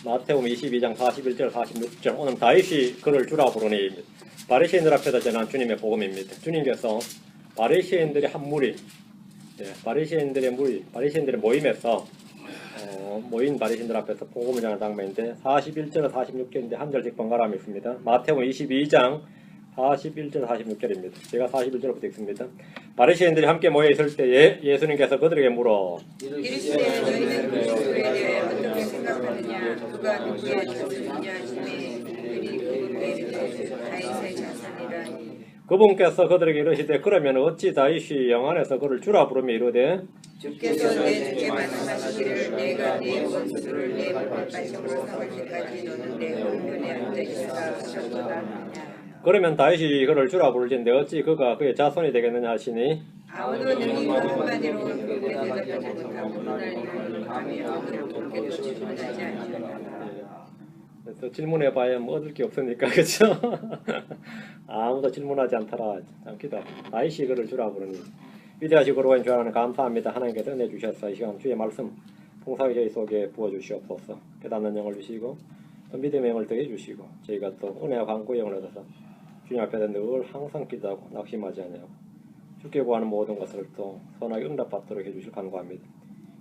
마태복음 22장 41절 46절 오늘 다윗이 그를 주라 부르니 바리새인들 앞에서 전한 주님의 복음입니다. 주님께서 바리새인들이 한 무리, 바리새인들의 모임에서 모인 바리새인들 앞에서 복음을 전하는 장면인데 41절 46절인데 한 절씩 번갈아 읽습니다. 마태복음 22장 41절 46절입니다. 제가 41절부터 읽습니다. 바리새인들이 함께 모여 있을 때에 예수님께서 그들에게 물어 이르시되 너희는 그리스도에 대해 어떻게 생각하느냐 누가 누구의 자손이냐 하시매 그들이 그분께 다윗의 자손이라니 그분께서 그들에게 이르시되 그러면 어찌 다윗이 영 안에서 그를 주라 부르며 이르되 주께서 내 주께 말씀하시기를 내가 네 원수들을 내 발바닥으로 삼을 때까지 너는 내 오른편에 앉아 있으라 하셨도다. 그러면 다윗이 그를 주라 부르신데 어찌 그가 그의 자손이 되겠느냐 하시니 아무도 능히 한마디로 그에게 대답하지 못하고 그날 감히 아무도 그렇게 질문하지 않으리라. 그래서 질문해봐야 뭐 얻을 게 없으니까 그렇죠? 아무도 질문하지 않더라. 참 기도합니다. 다윗이 그를 주라 부르니 위대하시고 거룩하신 주 하나님 감사합니다. 하나님께서 은혜 주셨어. 이 시간 주의 말씀 풍성하게 저희 속에 부어주시옵소서. 깨닫는 영을 주시고 또 믿음의 영을 더해 주시고 저희가 또 은혜와 강구의 영을 얻어서 주님 앞에 늘 항상 기도하고 낙심하지 않냐고 주께 구하는 모든 것을 또 선하게 응답받도록 해주실 간구합니다.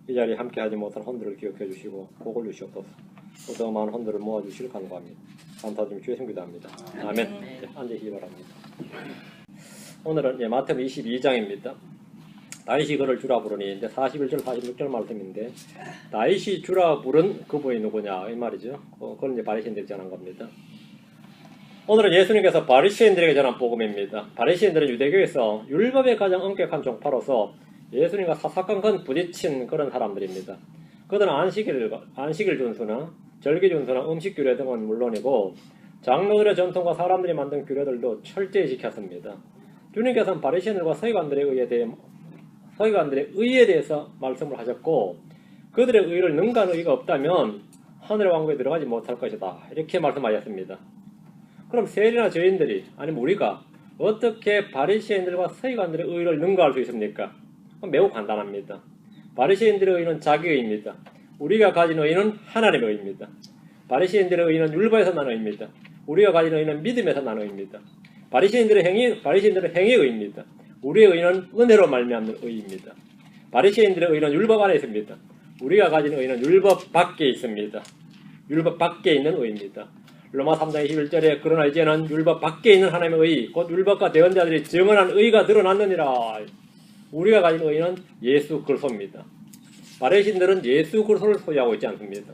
이 자리에 함께하지 못한 헌들을 기억해 주시고 복을 주시옵소서. 또 더 많은 헌들을 모아주실 간구합니다. 감사드리며 주의 성기도 합니다. 아멘. 앉으시기 바랍니다. 오늘은 마태복음 22장입니다. 다윗이 그를 주라 부르니 이제 41절 46절 말씀인데 다윗이 주라 부른 그분이 누구냐 이 말이죠. 그건 이제 바리새인들이 전한 겁니다. 오늘은 예수님께서 바리새인들에게 전한 복음입니다. 바리새인들은 유대교에서 율법의 가장 엄격한 종파로서 예수님과 사사건건 부딪힌 그런 사람들입니다. 그들은 안식일 준수나 절기 준수나 음식 규례 등은 물론이고 장로들의 전통과 사람들이 만든 규례들도 철저히 지켰습니다. 주님께서는 바리새인들과 서기관들의 의에 대해서 말씀을 하셨고 그들의 의를 능가하는 의가 없다면 하늘의 왕국에 들어가지 못할 것이다. 이렇게 말씀하셨습니다. 그럼 세리나 죄인들이 아니면 우리가 어떻게 바리새인들과 서기관들의 의를 능가할 수 있습니까? 매우 간단합니다. 바리새인들의 의는 자기 의입니다. 우리가 가진 의는 하나님의 의입니다. 바리새인들의 의는 율법에서 난 의입니다. 우리가 가진 의는 믿음에서 난 의입니다. 바리새인들의 행위의 의입니다. 우리의 의는 은혜로 말미암는 의입니다. 바리새인들의 의는 율법 안에 있습니다. 우리가 가진 의는 율법 밖에 있습니다. 율법 밖에 있는 의입니다. 로마 3장 21절에 그러나 이제는 율법 밖에 있는 하나님의 의 곧 율법과 대언자들이 증언한 의가 드러났느니라. 우리가 가진 의는 예수 그리스도입니다. 바리새인들은 예수 그리스도를 소유하고 있지 않습니다.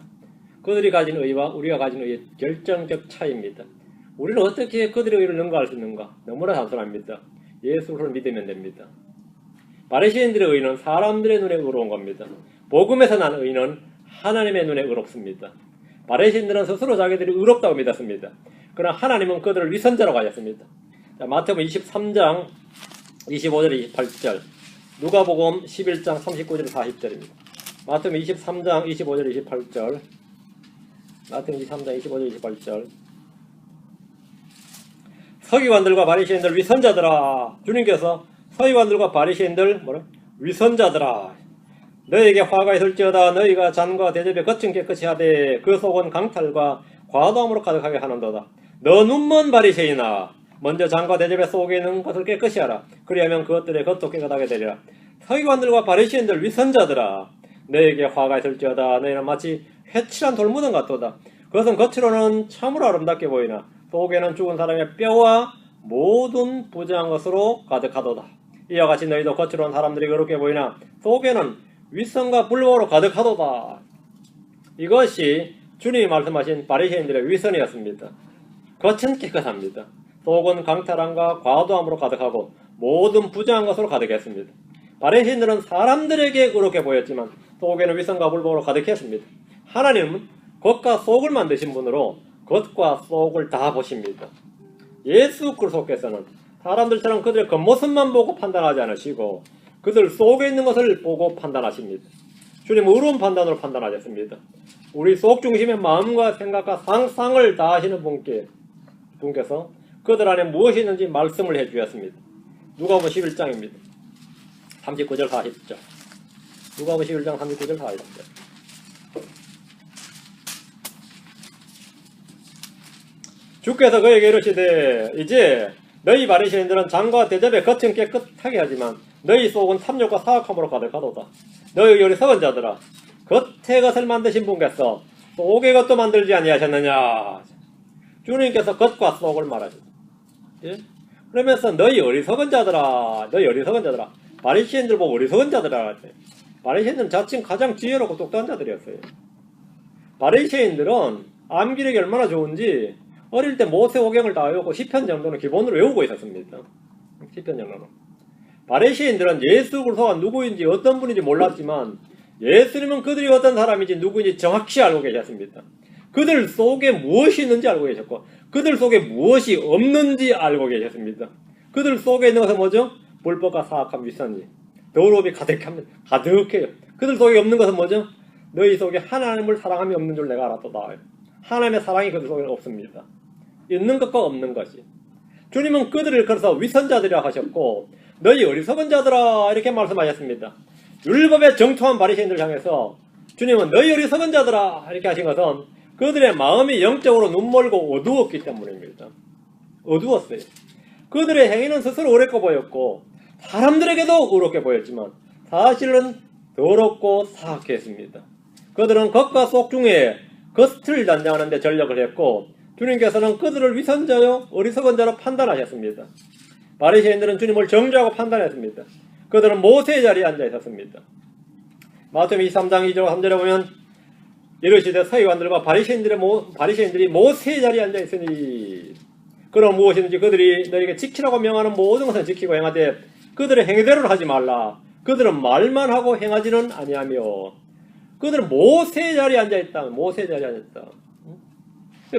그들이 가진 의와 우리가 가진 의의 결정적 차이입니다. 우리는 어떻게 그들의 의를 능가할 수 있는가? 너무나 단순합니다. 예수를 믿으면 됩니다. 바리새인들의 의는 사람들의 눈에 의로운 겁니다. 복음에서 난 의는 하나님의 눈에 의롭습니다. 바리새인들은 스스로 자기들이 의롭다고 믿었습니다. 그러나 하나님은 그들을 위선자로 가졌습니다. 마태복음 23장 25절 28절 누가복음 11장 39절 40절입니다. 마태복음 23장 25절 28절 마태복음 23장 25절 28절 서기관들과 바리새인들 위선자들아 주님께서 서기관들과 바리새인들 위선자들아 너에게 화가 있을지어다 너희가 잔과 대접에 겉은 깨끗이 하되 그 속은 강탈과 과도함으로 가득하게 하는도다. 너 눈먼 바리새인아 먼저 잔과 대접에 속에 있는 것을 깨끗이 하라. 그리하면 그것들의 겉도 깨끗하게 되리라. 서기관들과 바리새인들 위선자들아 너에게 화가 있을지어다 너희는 마치 회칠한 돌무덤 같도다. 그것은 겉으로는 참으로 아름답게 보이나 속에는 죽은 사람의 뼈와 모든 부정한 것으로 가득하도다. 이와 같이 너희도 겉으로는 사람들이 그렇게 보이나 속에는 위선과 불법으로 가득하도다. 이것이 주님이 말씀하신 바리새인들의 위선이었습니다. 겉은 깨끗합니다. 속은 강탈함과 과도함으로 가득하고 모든 부정한 것으로 가득했습니다. 바리새인들은 사람들에게 그렇게 보였지만 속에는 위선과 불법으로 가득했습니다. 하나님은 겉과 속을 만드신 분으로 겉과 속을 다 보십니다. 예수 그리스도께서는 사람들처럼 그들의 겉모습만 보고 판단하지 않으시고 그들 속에 있는 것을 보고 판단하십니다. 주님 의로운 판단으로 판단하셨습니다. 우리 속 중심의 마음과 생각과 상상을 다 하시는 분께서 그들 안에 무엇이 있는지 말씀을 해주셨습니다. 누가복음 11장입니다. 39절 40절 누가복음 11장 39절 40절 주께서 그에게 이르시되 이제 너희 바리새인들은 장과 대접에 겉은 깨끗하게 하지만 너희 속은 탐욕과 사악함으로 가득하도다. 너희 어리석은 자들아 겉에 것을 만드신 분께서 속의 것도 만들지 아니하셨느냐. 주님께서 겉과 속을 말하셨다. 예? 그러면서 너희 어리석은 자들아 바리새인들 보고 어리석은 자들아. 바리새인들은 자칭 가장 지혜롭고 똑똑한 자들이었어요. 바리새인들은 암기력이 얼마나 좋은지 어릴 때 모세오경을 다 외우고 시편 정도는 기본으로 외우고 있었습니다. 시편 정도는. 바리새인들은 예수 그리스도가 누구인지 어떤 분인지 몰랐지만 예수님은 그들이 어떤 사람인지 누구인지 정확히 알고 계셨습니다. 그들 속에 무엇이 있는지 알고 계셨고 그들 속에 무엇이 없는지 알고 계셨습니다. 그들 속에 있는 것은 뭐죠? 불법과 사악함, 위선이 더러움이 가득해요. 그들 속에 없는 것은 뭐죠? 너희 속에 하나님을 사랑함이 없는 줄 내가 알았도다. 하나님의 사랑이 그들 속에 없습니다. 있는 것과 없는 것이. 주님은 그들을 그래서 위선자들이라 하셨고 너희 어리석은 자들아 이렇게 말씀하셨습니다. 율법에 정통한 바리새인들을 향해서 주님은 너희 어리석은 자들아 이렇게 하신 것은 그들의 마음이 영적으로 눈멀고 어두웠기 때문입니다. 어두웠어요. 그들의 행위는 스스로 어렵게 보였고 사람들에게도 어렵게 보였지만 사실은 더럽고 사악했습니다. 그들은 겉과 속 중에 겉을 단장하는 데 전력을 했고 주님께서는 그들을 위선자요 어리석은 자로 판단하셨습니다. 바리새인들은 주님을 정죄하고 판단했습니다. 그들은 모세의 자리에 앉아 있었습니다. 마태복음 23장 2절 3절에 보면 이르시되 서기관들과 바리새인들이 모세의 자리에 앉아 있으니 그럼 무엇이든지 그들이 너에게 지키라고 명하는 모든 것을 지키고 행하되 그들의 행위대로는 하지 말라. 그들은 말만 하고 행하지는 아니하며. 그들은 모세의 자리에 앉아있다. 모세의 자리에 앉아있다.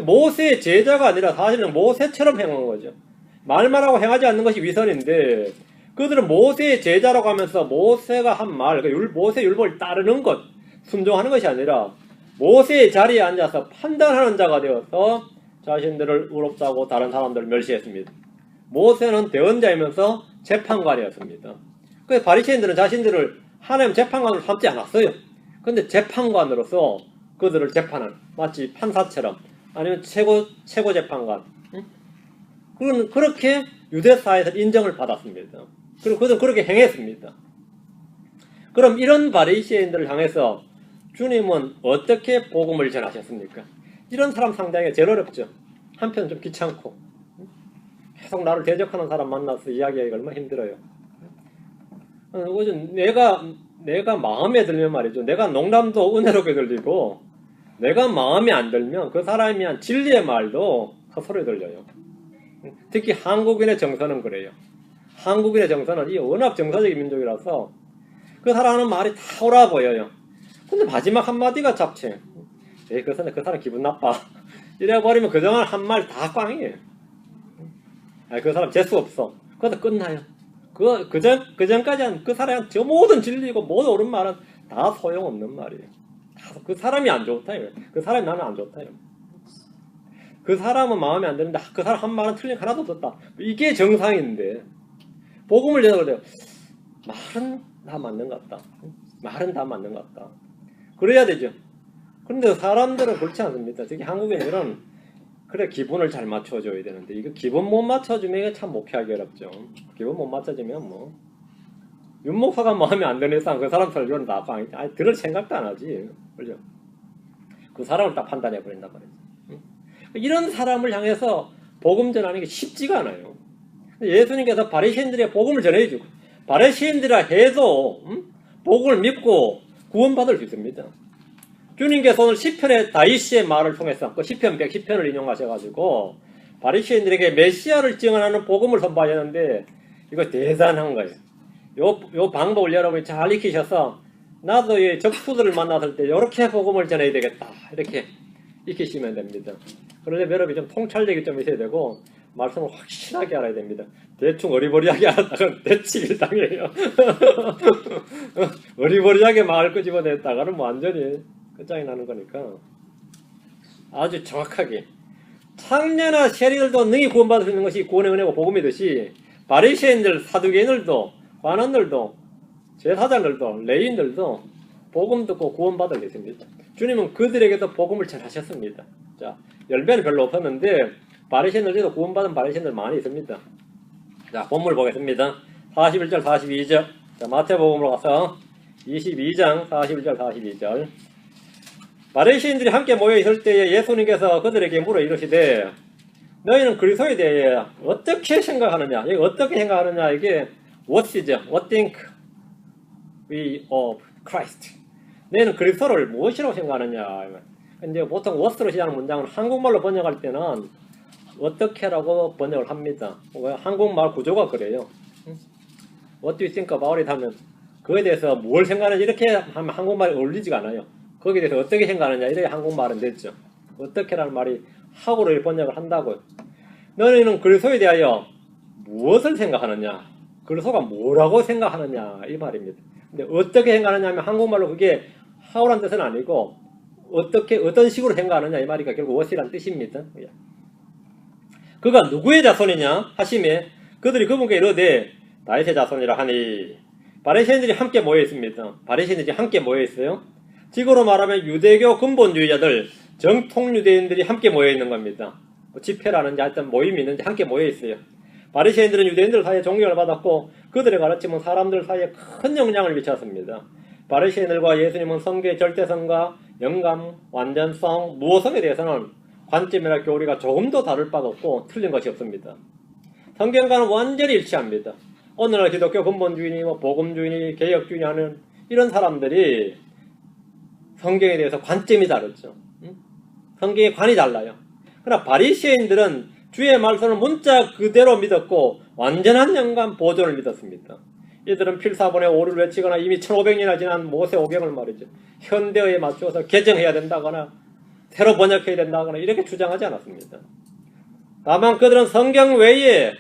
모세의 제자가 아니라 사실은 모세처럼 행한 거죠. 말만 하고 행하지 않는 것이 위선인데 그들은 모세의 제자라고 하면서 모세가 한 말, 모세 율법을 따르는 것, 순종하는 것이 아니라 모세의 자리에 앉아서 판단하는 자가 되어서 자신들을 의롭다고 다른 사람들을 멸시했습니다. 모세는 대언자이면서 재판관이었습니다. 그래서 바리새인들은 자신들을 하나님 재판관으로 삼지 않았어요. 그런데 재판관으로서 그들을 재판한 마치 판사처럼 아니면 최고 재판관 그렇게 유대사에서 인정을 받았습니다. 그리고 그들은 그렇게 행했습니다. 그럼 이런 바리새인들을 향해서 주님은 어떻게 복음을 전하셨습니까? 이런 사람 상대하기가 제일 어렵죠. 한편 좀 귀찮고 계속 나를 대적하는 사람 만나서 이야기하기가 얼마나 힘들어요. 내가 마음에 들면 말이죠. 내가 농담도 은혜롭게 들리고 내가 마음에 안 들면 그 사람이 한 진리의 말도 헛소리 들려요. 특히 한국인의 정서는 그래요. 한국인의 정서는 이 워낙 정서적인 민족이라서 그 사람 하는 말이 다 옳아 보여요. 근데 마지막 한마디가 잡채. 그 사람 기분 나빠. 이래버리면 그동안 한 말 다 꽝이에요. 그 사람 재수 없어. 그것도 끝나요. 그 전까지는 그 사람이 저 모든 진리고 모든 옳은 말은 다 소용없는 말이에요. 그 사람이 안 좋다. 그 사람이 나는 안 좋다. 그 사람은 마음에 안 드는데 그 사람 한 말은 틀린 하나도 없었다. 이게 정상인데 복음을 전하고 돼요. 말은 다 맞는 것 같다. 말은 다 맞는 것 같다. 그래야 되죠. 그런데 사람들은 그렇지 않습니다. 특히 한국인들은 그래 기분을 잘 맞춰줘야 되는데 이거 기분 못 맞춰주면 이게 참 목회하기 어렵죠. 기분 못 맞춰주면 뭐 윤목사가 마음에 안 드는 이상 그 사람 설교는 다 아니 들을 생각도 안 하지. 그죠? 그 사람을 딱 판단해 버린단 말이죠. 이런 사람을 향해서 복음 전하는 게 쉽지가 않아요. 예수님께서 바리새인들의 복음을 전해주고 바리새인들이라 해도 복음을 믿고 구원받을 수 있습니다. 주님께서 오늘 시편의 다윗의 말을 통해서 그 시편 110편을 인용하셔가지고 바리새인들에게 메시아를 증언하는 복음을 선포하셨는데 이거 대단한 거예요. 요 방법을 여러분이 잘 익히셔서 나도 이 적수들을 만났을 때 이렇게 복음을 전해야 되겠다 이렇게 익히시면 됩니다. 그런데 여러분이 좀 통찰력이 좀 있어야 되고 말씀을 확실하게 알아야 됩니다. 대충 어리버리하게 알았다가는 대치길 당해요. 어리버리하게 말 끄집어냈다가는 뭐 완전히 끝장이 나는 거니까 아주 정확하게 창녀나 세리들도 능히 구원받을 수 있는 것이 구원의 은혜고 복음이듯이 바리새인들, 사두개인들도 관원들도 제사장들도 레위인들도 복음 듣고 구원받을 것입니다. 주님은 그들에게도 복음을 전하셨습니다. 자, 열매는 별로 없었는데 바리새인들도 구원받은 바리새인들 많이 있습니다. 자, 본문 보겠습니다. 41절 42절. 자, 마태복음으로 가서 22장 41절 42절. 바리새인들이 함께 모여 있을 때에 예수님께서 그들에게 물어 이르시되 너희는 그리스도에 대해 어떻게 생각하느냐? 여기 어떻게 생각하느냐? 이게 what이죠. What think we of Christ? 너희는 그리스도를 무엇이라고 생각하느냐? 근데 보통 what으로 시작하는 문장은 한국말로 번역할 때는 어떻게라고 번역을 합니다. 한국말 구조가 그래요. What do you think about it 하면 그에 대해서 뭘 생각하는지 이렇게 하면 한국말이 어울리지가 않아요. 거기에 대해서 어떻게 생각하느냐 이렇게 한국말은 됐죠. 어떻게라는 말이 하고를 번역을 한다고요. 너희는 그리스도에 대하여 무엇을 생각하느냐? 그리스도가 뭐라고 생각하느냐 이 말입니다. 근데 어떻게 생각하느냐 하면 한국말로 그게 하고란 뜻은 아니고 어떻게 어떤 식으로 생각하느냐 이 말이니까 결국 what이란 뜻입니다. 그가 누구의 자손이냐 하심에 그들이 그분께 이르되 다윗의 자손이라 하니 바리새인들이 함께 모여 있습니다. 바리새인들이 함께 모여 있어요. 지금으로 말하면 유대교 근본주의자들 정통 유대인들이 함께 모여 있는 겁니다. 집회라는지 하여튼 모임이 있는지 함께 모여 있어요. 바리새인들은 유대인들 사이에 존경을 받았고 그들의 가르침은 사람들 사이에 큰 영향을 미쳤습니다. 바리새인들과 예수님은 성경의 절대성과 영감, 완전성, 무호성에 대해서는 관점이나 교리가 조금도 다를 바가 없고 틀린 것이 없습니다. 성경과는 완전히 일치합니다. 오늘날 기독교 근본주의니 복음주의니 개혁주의니 하는 이런 사람들이 성경에 대해서 관점이 다르죠. 성경의 관이 달라요. 그러나 바리새인들은 주의 말씀을 문자 그대로 믿었고 완전한 영감 보존을 믿었습니다. 이들은 필사본의 오류를 외치거나 이미 1500년이나 지난 모세 오경을 말이죠. 현대에 맞추어서 개정해야 된다거나 새로 번역해야 된다거나 이렇게 주장하지 않았습니다. 다만 그들은 성경 외에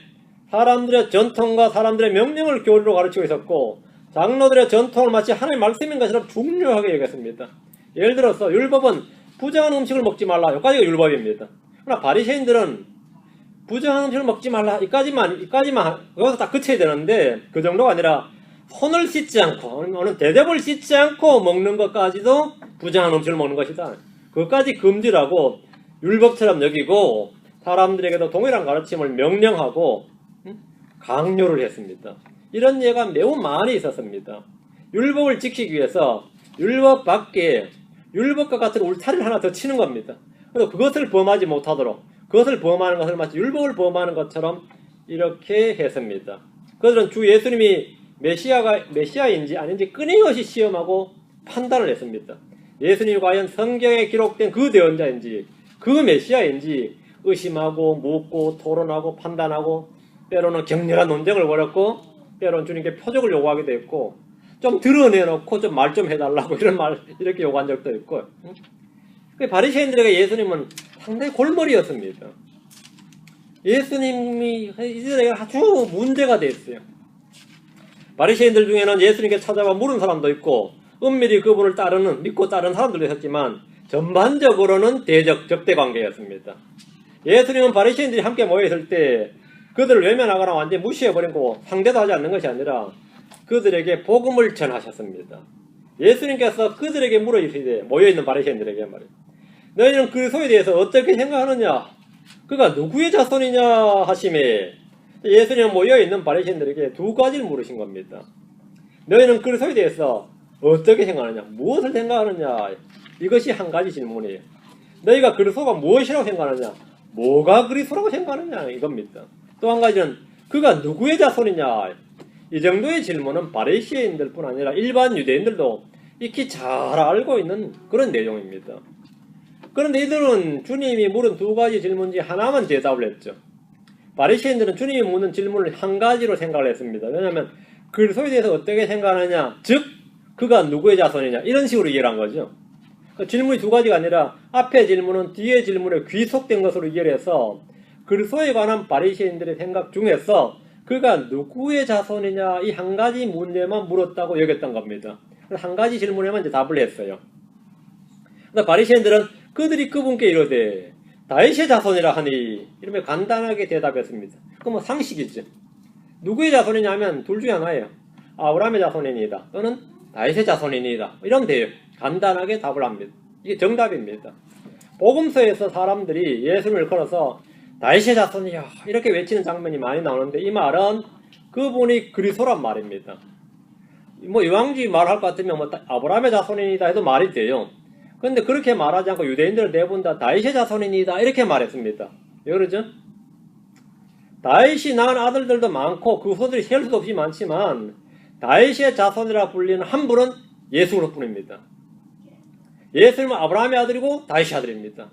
사람들의 전통과 사람들의 명령을 교리로 가르치고 있었고 장로들의 전통을 마치 하나님의 말씀인 것처럼 중요하게 여겼습니다. 예를 들어서 율법은 부정한 음식을 먹지 말라. 여기까지가 율법입니다. 그러나 바리새인들은 부정한 음식을 먹지 말라. 이까지만 여기서 딱 그쳐야 되는데 그 정도가 아니라 손을 씻지 않고 어느 대접을 씻지 않고 먹는 것까지도 부정한 음식을 먹는 것이다. 그것까지 금지라고 율법처럼 여기고 사람들에게도 동일한 가르침을 명령하고 강요를 했습니다. 이런 예가 매우 많이 있었습니다. 율법을 지키기 위해서 율법 밖에 율법과 같은 울타리를 하나 더 치는 겁니다. 그래서 그것을 범하지 못하도록 그것을 범하는 것을 마치 율법을 범하는 것처럼 이렇게 했습니다. 그들은 주 예수님이 메시아인지 아닌지 끊임없이 시험하고 판단을 했습니다. 예수님이 과연 성경에 기록된 그 대언자인지 그 메시아인지 의심하고 묻고 토론하고 판단하고 때로는 격렬한 논쟁을 벌였고 때로는 주님께 표적을 요구하기도 했고 좀 드러내놓고 좀 말 좀 해달라고 이런 말 이렇게 요구한 적도 있고 바리새인들에게 예수님은 상당히 골머리였습니다. 예수님이 이들에게 아주 문제가 됐어요. 바리새인들 중에는 예수님께 찾아와 물은 사람도 있고 은밀히 그분을 믿고 따르는 사람들도 있었지만 전반적으로는 적대 관계였습니다. 예수님은 바리새인들이 함께 모여있을 때 그들을 외면하거나 완전히 무시해버리고 상대도 하지 않는 것이 아니라 그들에게 복음을 전하셨습니다. 예수님께서 그들에게 물어 이르시되 모여있는 바리새인들에게 말이에요. 너희는 그리스도에 대해서 어떻게 생각하느냐? 그가 누구의 자손이냐 하시매 예수님은 모여있는 바리새인들에게 두 가지를 물으신 겁니다. 너희는 그리스도에 대해서 어떻게 생각하느냐? 무엇을 생각하느냐? 이것이 한 가지 질문이에요. 너희가 그리스도가 무엇이라고 생각하느냐? 뭐가 그리스도라고 생각하느냐? 이겁니다. 또 한 가지는 그가 누구의 자손이냐? 이 정도의 질문은 바리새인들 뿐 아니라 일반 유대인들도 익히 잘 알고 있는 그런 내용입니다. 그런데 이들은 주님이 물은 두 가지 질문 중 하나만 대답을 했죠. 바리새인들은 주님이 묻는 질문을 한 가지로 생각을 했습니다. 왜냐하면 그리스도에 대해서 어떻게 생각하느냐, 즉 그가 누구의 자손이냐 이런 식으로 이해를 한 거죠. 질문이 두 가지가 아니라 앞의 질문은 뒤의 질문에 귀속된 것으로 이해를 해서 그리스도에 관한 바리새인들의 생각 중에서 그가 누구의 자손이냐 이 한 가지 문제만 물었다고 여겼던 겁니다. 한 가지 질문에만 이제 답을 했어요. 바리새인들은 그들이 그분께 이르되 다윗의 자손이라 하니 이러면 간단하게 대답했습니다. 그건 상식이죠. 누구의 자손이냐 하면 둘 중에 하나예요. 아브라함의 자손이니이다 또는 다윗의 자손이니이다 이러면 돼요. 간단하게 답을 합니다. 이게 정답입니다. 복음서에서 사람들이 예수님을 걸어서 다윗의 자손이야 이렇게 외치는 장면이 많이 나오는데 이 말은 그분이 그리스도란 말입니다. 뭐 유황주의 말할 것 같으면 뭐 아브라함의 자손이다 해도 말이 돼요. 그런데 그렇게 말하지 않고 유대인들은 대부분 다 다윗의 자손이다 이렇게 말했습니다. 왜 그러죠? 다윗이 낳은 아들들도 많고 그 후손들이 셀 수도 없이 많지만 다윗의 자손이라 불리는 한 분은 예수 그리스도뿐입니다. 예수님은 아브라함의 아들이고 다윗의 아들입니다.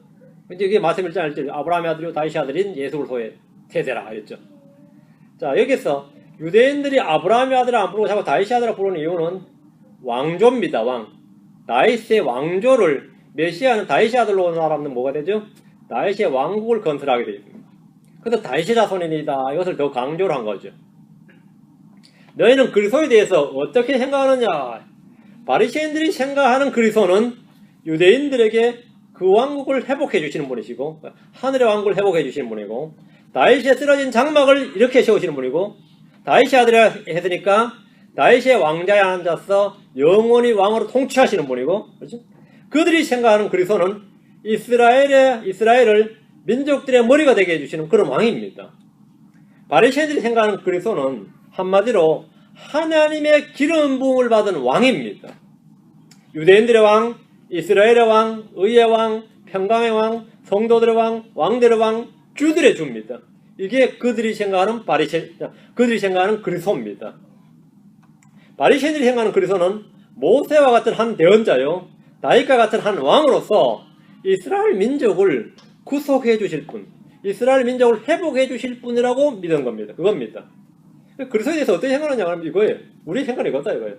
이제 이게 마태복음 1장 1절 아브라함의 아들이고 다윗의 아들인 예수 그리스도의 세대라 그랬죠. 자 여기서 유대인들이 아브라함의 아들을 안 부르고 자꾸 다윗의 아들을 부르는 이유는 왕조입니다. 왕. 다윗의 왕조를 메시아는 다윗의 아들로 온 사람은 뭐가 되죠? 다윗의 왕국을 건설하게 되어 있습니다. 그래서 다윗의 자손이다. 이것을 더 강조를 한 거죠. 너희는 그리스도에 대해서 어떻게 생각하느냐? 바리새인들이 생각하는 그리스도는 유대인들에게 그 왕국을 회복해 주시는 분이시고 하늘의 왕국을 회복해 주시는 분이고 다윗의 쓰러진 장막을 이렇게 세우시는 분이고 다윗의 아들이라 했으니까 다윗의 왕자에 앉아서 영원히 왕으로 통치하시는 분이고 그렇죠? 그들이 생각하는 그리스도는 이스라엘을 민족들의 머리가 되게 해주시는 그런 왕입니다. 바리새인들이 생각하는 그리스도는 한마디로 하나님의 기름 부음을 받은 왕입니다. 유대인들의 왕, 이스라엘의 왕, 의의 왕, 평강의 왕, 성도들의 왕, 왕들의 왕, 주들의 주입니다. 이게 그들이 생각하는 그들이 생각하는 그리스도입니다. 바리새인들이 생각하는 그리스도는 모세와 같은 한 대언자요, 다윗과 같은 한 왕으로서 이스라엘 민족을 구속해 주실 분, 이스라엘 민족을 회복해 주실 분이라고 믿은 겁니다. 그겁니다. 그리스도에 대해서 어떻게 생각하느냐 하면 이거예요. 우리 생각이 이거다 이거예요.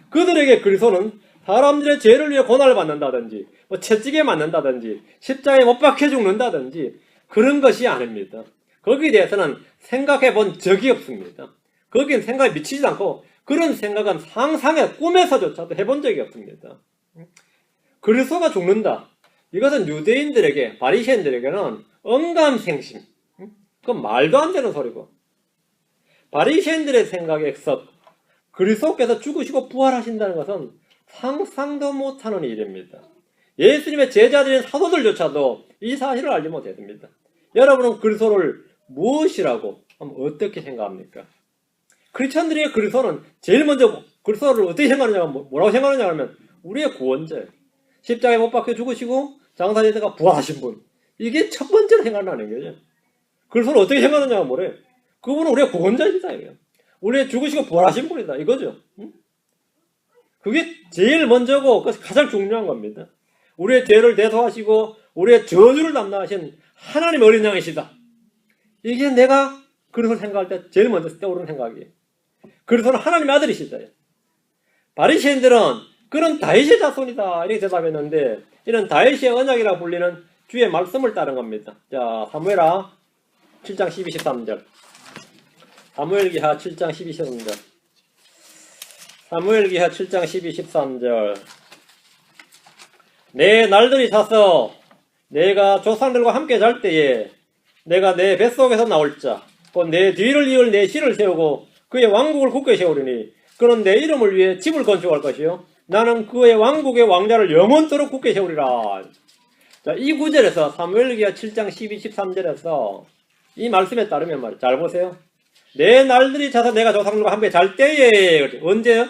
그들에게 그리스도는 사람들의 죄를 위해 고난을 받는다든지 뭐 채찍에 맞는다든지 십자가에 못 박혀 죽는다든지 그런 것이 아닙니다. 거기에 대해서는 생각해 본 적이 없습니다. 거기엔 생각이 미치지도 않고 그런 생각은 상상에 꿈에서조차도 해본 적이 없습니다. 그리스도가 죽는다. 이것은 유대인들에게 바리새인들에게는 언감생심. 그건 말도 안 되는 소리고 바리새인들의 생각에서 그리스도께서 죽으시고 부활하신다는 것은 상상도 못하는 일입니다. 예수님의 제자들인 사도들조차도 이 사실을 알지 못했습니다. 여러분은 그리스도를 무엇이라고 어떻게 생각합니까? 크리스천들의 그리스도는 제일 먼저 그리스도를 어떻게 생각하느냐 뭐라고 생각하느냐 하면 우리의 구원자예요. 십자가에 못 박혀 죽으시고 장사되다가 부활하신 분. 이게 첫 번째로 생각나는 거죠. 그리스도를 어떻게 생각하느냐가 뭐래? 그분은 우리의 구원자이다. 우리의 죽으시고 부활하신 분이다. 이거죠. 그게 제일 먼저고 그것이 가장 중요한 겁니다. 우리의 죄를 대속하시고 우리의 저주를 담당하신 하나님 어린 양이시다. 이게 내가 그리스도를 생각할 때 제일 먼저 떠오르는 생각이에요. 그리스도는 하나님의 아들이시다. 바리새인들은 그런 다윗의 자손이다 이렇게 대답했는데 이런 다윗의 언약이라 불리는 주의 말씀을 따른 겁니다. 자, 사무엘하 7장 12, 13절. 사무엘기하 7장 12, 13절. 사무엘기하 7장 12, 13절. 내 날들이 차서 내가 조상들과 함께 잘 때에 내가 내 뱃속에서 나올 자 곧 내 뒤를 이을 내 씨를 세우고 그의 왕국을 굳게 세우리니 그는 내 이름을 위해 집을 건축할 것이요 나는 그의 왕국의 왕자를 영원토록 굳게 세우리라. 자, 이 구절에서 사무엘기하 7장 12, 13절에서 이 말씀에 따르면 말이에요. 잘 보세요. 내 날들이 차서 내가 조상들과 함께 잘 때에 언제요?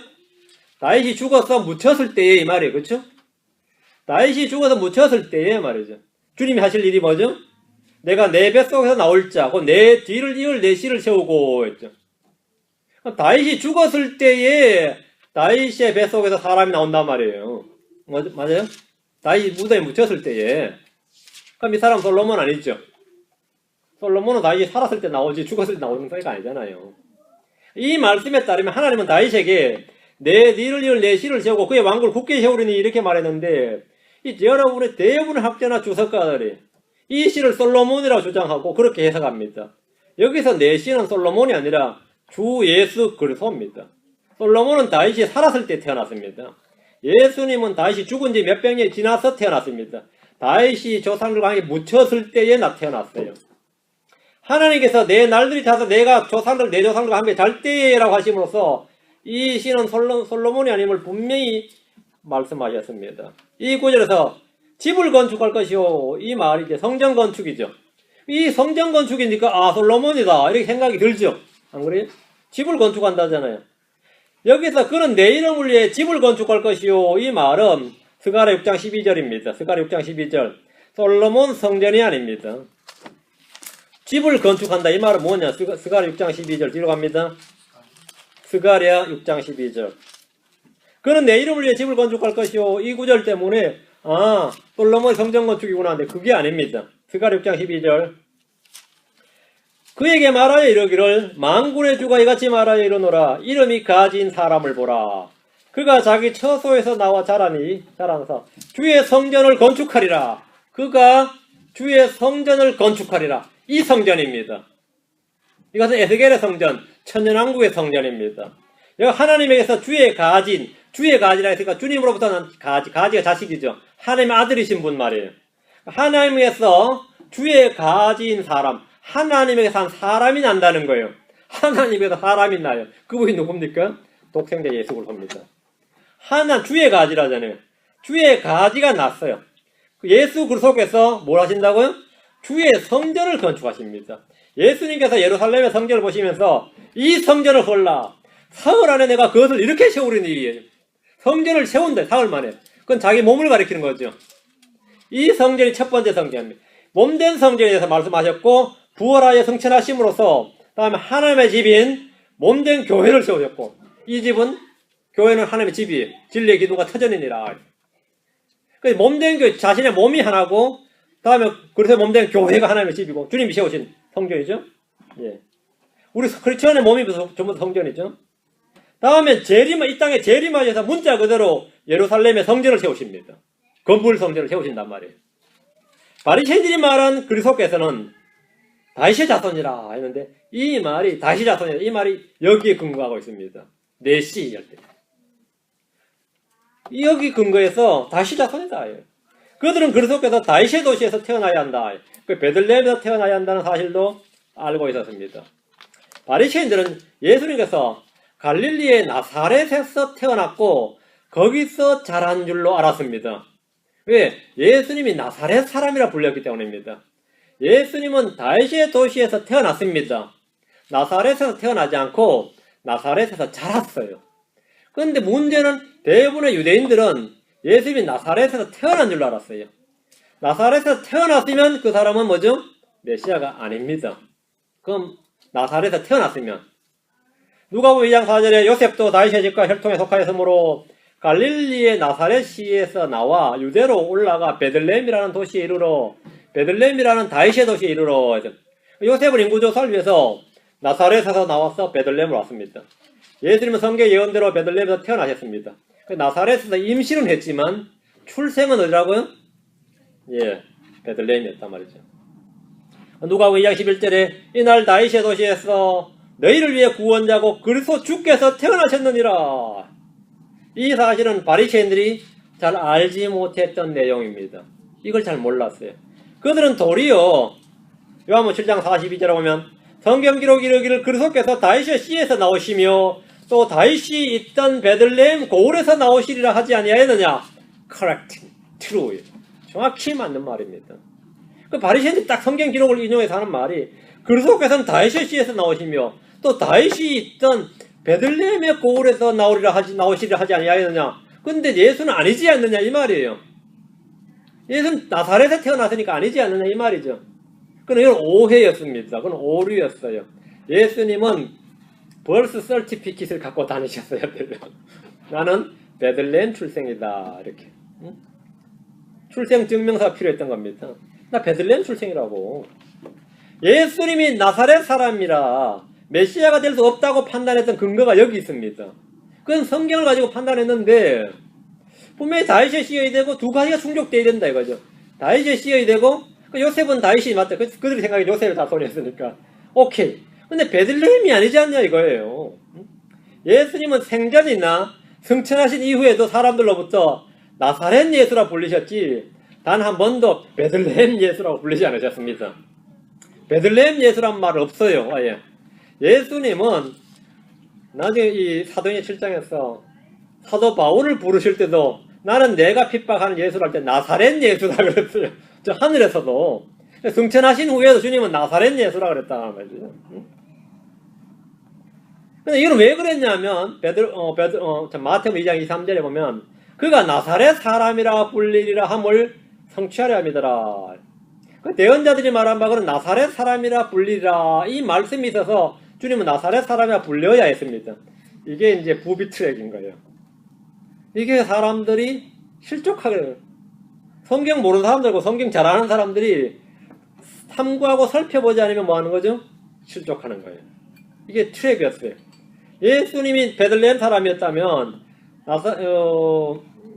다윗이 죽어서 묻혔을 때에 이 말이에요. 그렇죠? 다윗이 죽어서 묻혔을 때에 말이죠. 주님이 하실 일이 뭐죠? 내가 내 뱃속에서 나올 자, 곧 내 뒤를 이을 내 씨를 세우고 했죠. 다윗이 죽었을 때에 다윗의 뱃속에서 사람이 나온단 말이에요. 맞아요? 다윗이 무덤에 묻혔을 때에. 그럼 이 사람 솔로몬 아니죠? 솔로몬은 다윗이 살았을 때 나오지 죽었을 때 나오는 거가 아니잖아요. 이 말씀에 따르면 하나님은 다윗에게 내 뒤를 이을 내 씨를 세우고 그의 왕국을 굳게 세우리니 이렇게 말했는데 이 여러분의 대부분의 학자나 주석가들이 이 씨를 솔로몬이라고 주장하고 그렇게 해석합니다. 여기서 내 씨는 솔로몬이 아니라 주 예수 그리스도입니다. 솔로몬은 다윗이 살았을 때 태어났습니다. 예수님은 다윗이 죽은 지 몇백 년이 지나서 태어났습니다. 다윗이 조상들과 함께 묻혔을 때에 태어났어요. 하나님께서 내 날들이 차서 내가 내 조상들과 함께 잘 때라고 하심으로써 이 씨는 솔로몬이 아님을 분명히 말씀하셨습니다. 이 구절에서 집을 건축할 것이요 이 말이 이제 성전 건축이죠. 이 성전 건축이니까 솔로몬이다 이렇게 생각이 들죠. 안 그래요? 집을 건축한다잖아요. 여기서 그는 내 이름을 위해 집을 건축할 것이요. 이 말은 스가랴 6장 12절입니다. 스가랴 6장 12절. 솔로몬 성전이 아닙니다. 집을 건축한다. 이 말은 뭐냐? 스가랴 6장 12절 뒤로 갑니다. 스가랴 6장 12절. 그는 내 이름을 위해 집을 건축할 것이요. 이 구절 때문에 솔로몬 성전 건축이구나 하는데 그게 아닙니다. 스가랴 6장 12절. 그에게 말하여 이르기를 만군의 주가 이같이 말하여 이르노라. 이름이 가진 사람을 보라. 그가 자기 처소에서 나와 자라나서 주의 성전을 건축하리라. 그가 주의 성전을 건축하리라. 이 성전입니다. 이것은 에스겔의 성전, 천년왕국의 성전입니다. 여기 하나님에게서 주의 가지라 했으니까 주님으로부터는 가지가 자식이죠. 하나님의 아들이신 분 말이에요. 하나님에게서 주의 가지인 사람, 하나님에게서 한 사람이 난다는 거예요. 하나님에게서 사람이 나요. 그분이 누굽니까? 독생자 예수 그리스도입니다. 주의 가지라잖아요. 주의 가지가 났어요. 예수 그리스도께서 뭘 하신다고요? 주의 성전을 건축하십니다. 예수님께서 예루살렘의 성전을 보시면서 이 성전을 헐라. 사흘 안에 내가 그것을 이렇게 세우리니. 성전을 세운다. 사흘 만에. 그건 자기 몸을 가리키는 거죠. 이 성전이 첫 번째 성전입니다. 몸된 성전에 대해서 말씀하셨고 부활하여 승천하심으로써 다음에 하나님의 집인 몸된 교회를 세우셨고 이 집은 교회는 하나님의 집이에요. 진리의 기둥과 터전이니라. 몸된 교회 자신의 몸이 하나고 다음에 그래서 몸된 교회가 하나님의 집이고 주님이 세우신 성전이죠. 예. 우리 크리스천의 몸이 전부 성전이죠. 다음에 이 땅에 재림하셔서 문자 그대로 예루살렘의 성전을 세우십니다. 건물 성전을 세우신단 말이에요. 바리새인들이 말한 그리스도께서는 다윗의 자손이라 했는데 이 말이 다윗의 자손이라 이 말이 여기에 근거하고 있습니다. 내시 할 때. 여기 근거에서 다윗의 자손이다. 그들은 그리스도께서 다윗의 도시에서 태어나야 한다. 그 베들레헴에서 태어나야 한다는 사실도 알고 있었습니다. 바리새인들은 예수님께서 갈릴리의 나사렛에서 태어났고 거기서 자란 줄로 알았습니다. 왜? 예수님이 나사렛 사람이라 불렸기 때문입니다. 예수님은 다윗의 도시에서 태어났습니다. 나사렛에서 태어나지 않고 나사렛에서 자랐어요. 그런데 문제는 대부분의 유대인들은 예수님이 나사렛에서 태어난 줄로 알았어요. 나사렛에서 태어났으면 그 사람은 뭐죠? 메시아가 아닙니다. 그럼 나사렛에서 태어났으면 누가복음 2장 4절에 요셉도 다윗의 집과 혈통에 속하였으므로 갈릴리의 나사렛시에서 나와 유대로 올라가 베들레헴이라는 도시에 이르러 베들레헴이라는 다윗의 도시에 이르러 요셉은 인구조사를 위해서 나사렛에서 나와서 베들레헴으로 왔습니다. 예수님은 성경 예언대로 베들레헴에서 태어나셨습니다. 나사렛에서 임신은 했지만 출생은 어디라고요? 예, 베들레헴이었단 말이죠. 누가복음 2장 11절에 이날 다윗의 도시에서 너희를 위해 구원자고 그리스도 주께서 태어나셨느니라. 이 사실은 바리새인들이 잘 알지 못했던 내용입니다. 이걸 잘 몰랐어요. 그들은 도리어 요한복음 7장 42절에 보면 성경 기록 이르기를 그리스도께서 다윗의 씨에서 나오시며 또 다윗이 있던 베들레헴 고을에서 나오시리라 하지 아니하였느냐? Correct, true. 정확히 맞는 말입니다. 그 바리새인들이 딱 성경 기록을 인용해서 하는 말이 그리스도께서는 다윗의 씨에서 나오시며 또 다윗이 있던 베들레헴의 고을에서 나오시리라 하지 아니하였느냐? 근데 예수는 아니지 않느냐 이 말이에요. 예수는 나사렛에 태어났으니까 아니지 않느냐 이 말이죠. 그건 이건 오해였습니다. 그건 오류였어요. 예수님은 벌스 서티피킷을 갖고 다니셨어야 돼요. 나는 베들레헴 출생이다 이렇게. 출생 증명서가 필요했던 겁니다. 나 베들레헴 출생이라고. 예수님이 나사렛 사람이라 메시아가 될 수 없다고 판단했던 근거가 여기 있습니다. 그건 성경을 가지고 판단했는데 분명히 다윗의 씨여야 되고 두 가지가 충족되어야 된다 이거죠. 다윗의 씨여야 되고 요셉은 다윗이 맞다. 그들이 생각에 요셉의 자손이었으니까 오케이. 근데 베들레헴이 아니지 않냐 이거예요. 예수님은 생전이나 승천하신 이후에도 사람들로부터 나사렛 예수라 불리셨지 단 한 번도 베들레헴 예수라고 불리지 않으셨습니다. 베들레헴 예수란 말 없어요. 아예. 예수님은 나중에 이 사도행전 7장에서 사도 바울을 부르실 때도 나는 내가 핍박하는 예수를 할 때 나사렛 예수라 그랬어요. 저 하늘에서도 승천하신 후에도 주님은 나사렛 예수라 그랬다는 말이죠. 근데 이건 왜 그랬냐면 마태복음 2장 2, 3절에 보면 그가 나사렛 사람이라 불리리라 함을 성취하려 함이더라. 그 대언자들이 말한 바는 나사렛 사람이라 불리리라 이 말씀이 있어서 주님은 나사렛 사람이라 불려야 했습니다. 이게 이제 부비 트랙인 거예요. 이게 사람들이 실족하게 성경 모르는 사람들과 성경 잘 아는 사람들이 탐구하고 살펴보지 않으면 뭐 하는 거죠? 실족하는 거예요. 이게 트랙이었어요. 예수님이 베들레헴 사람이었다면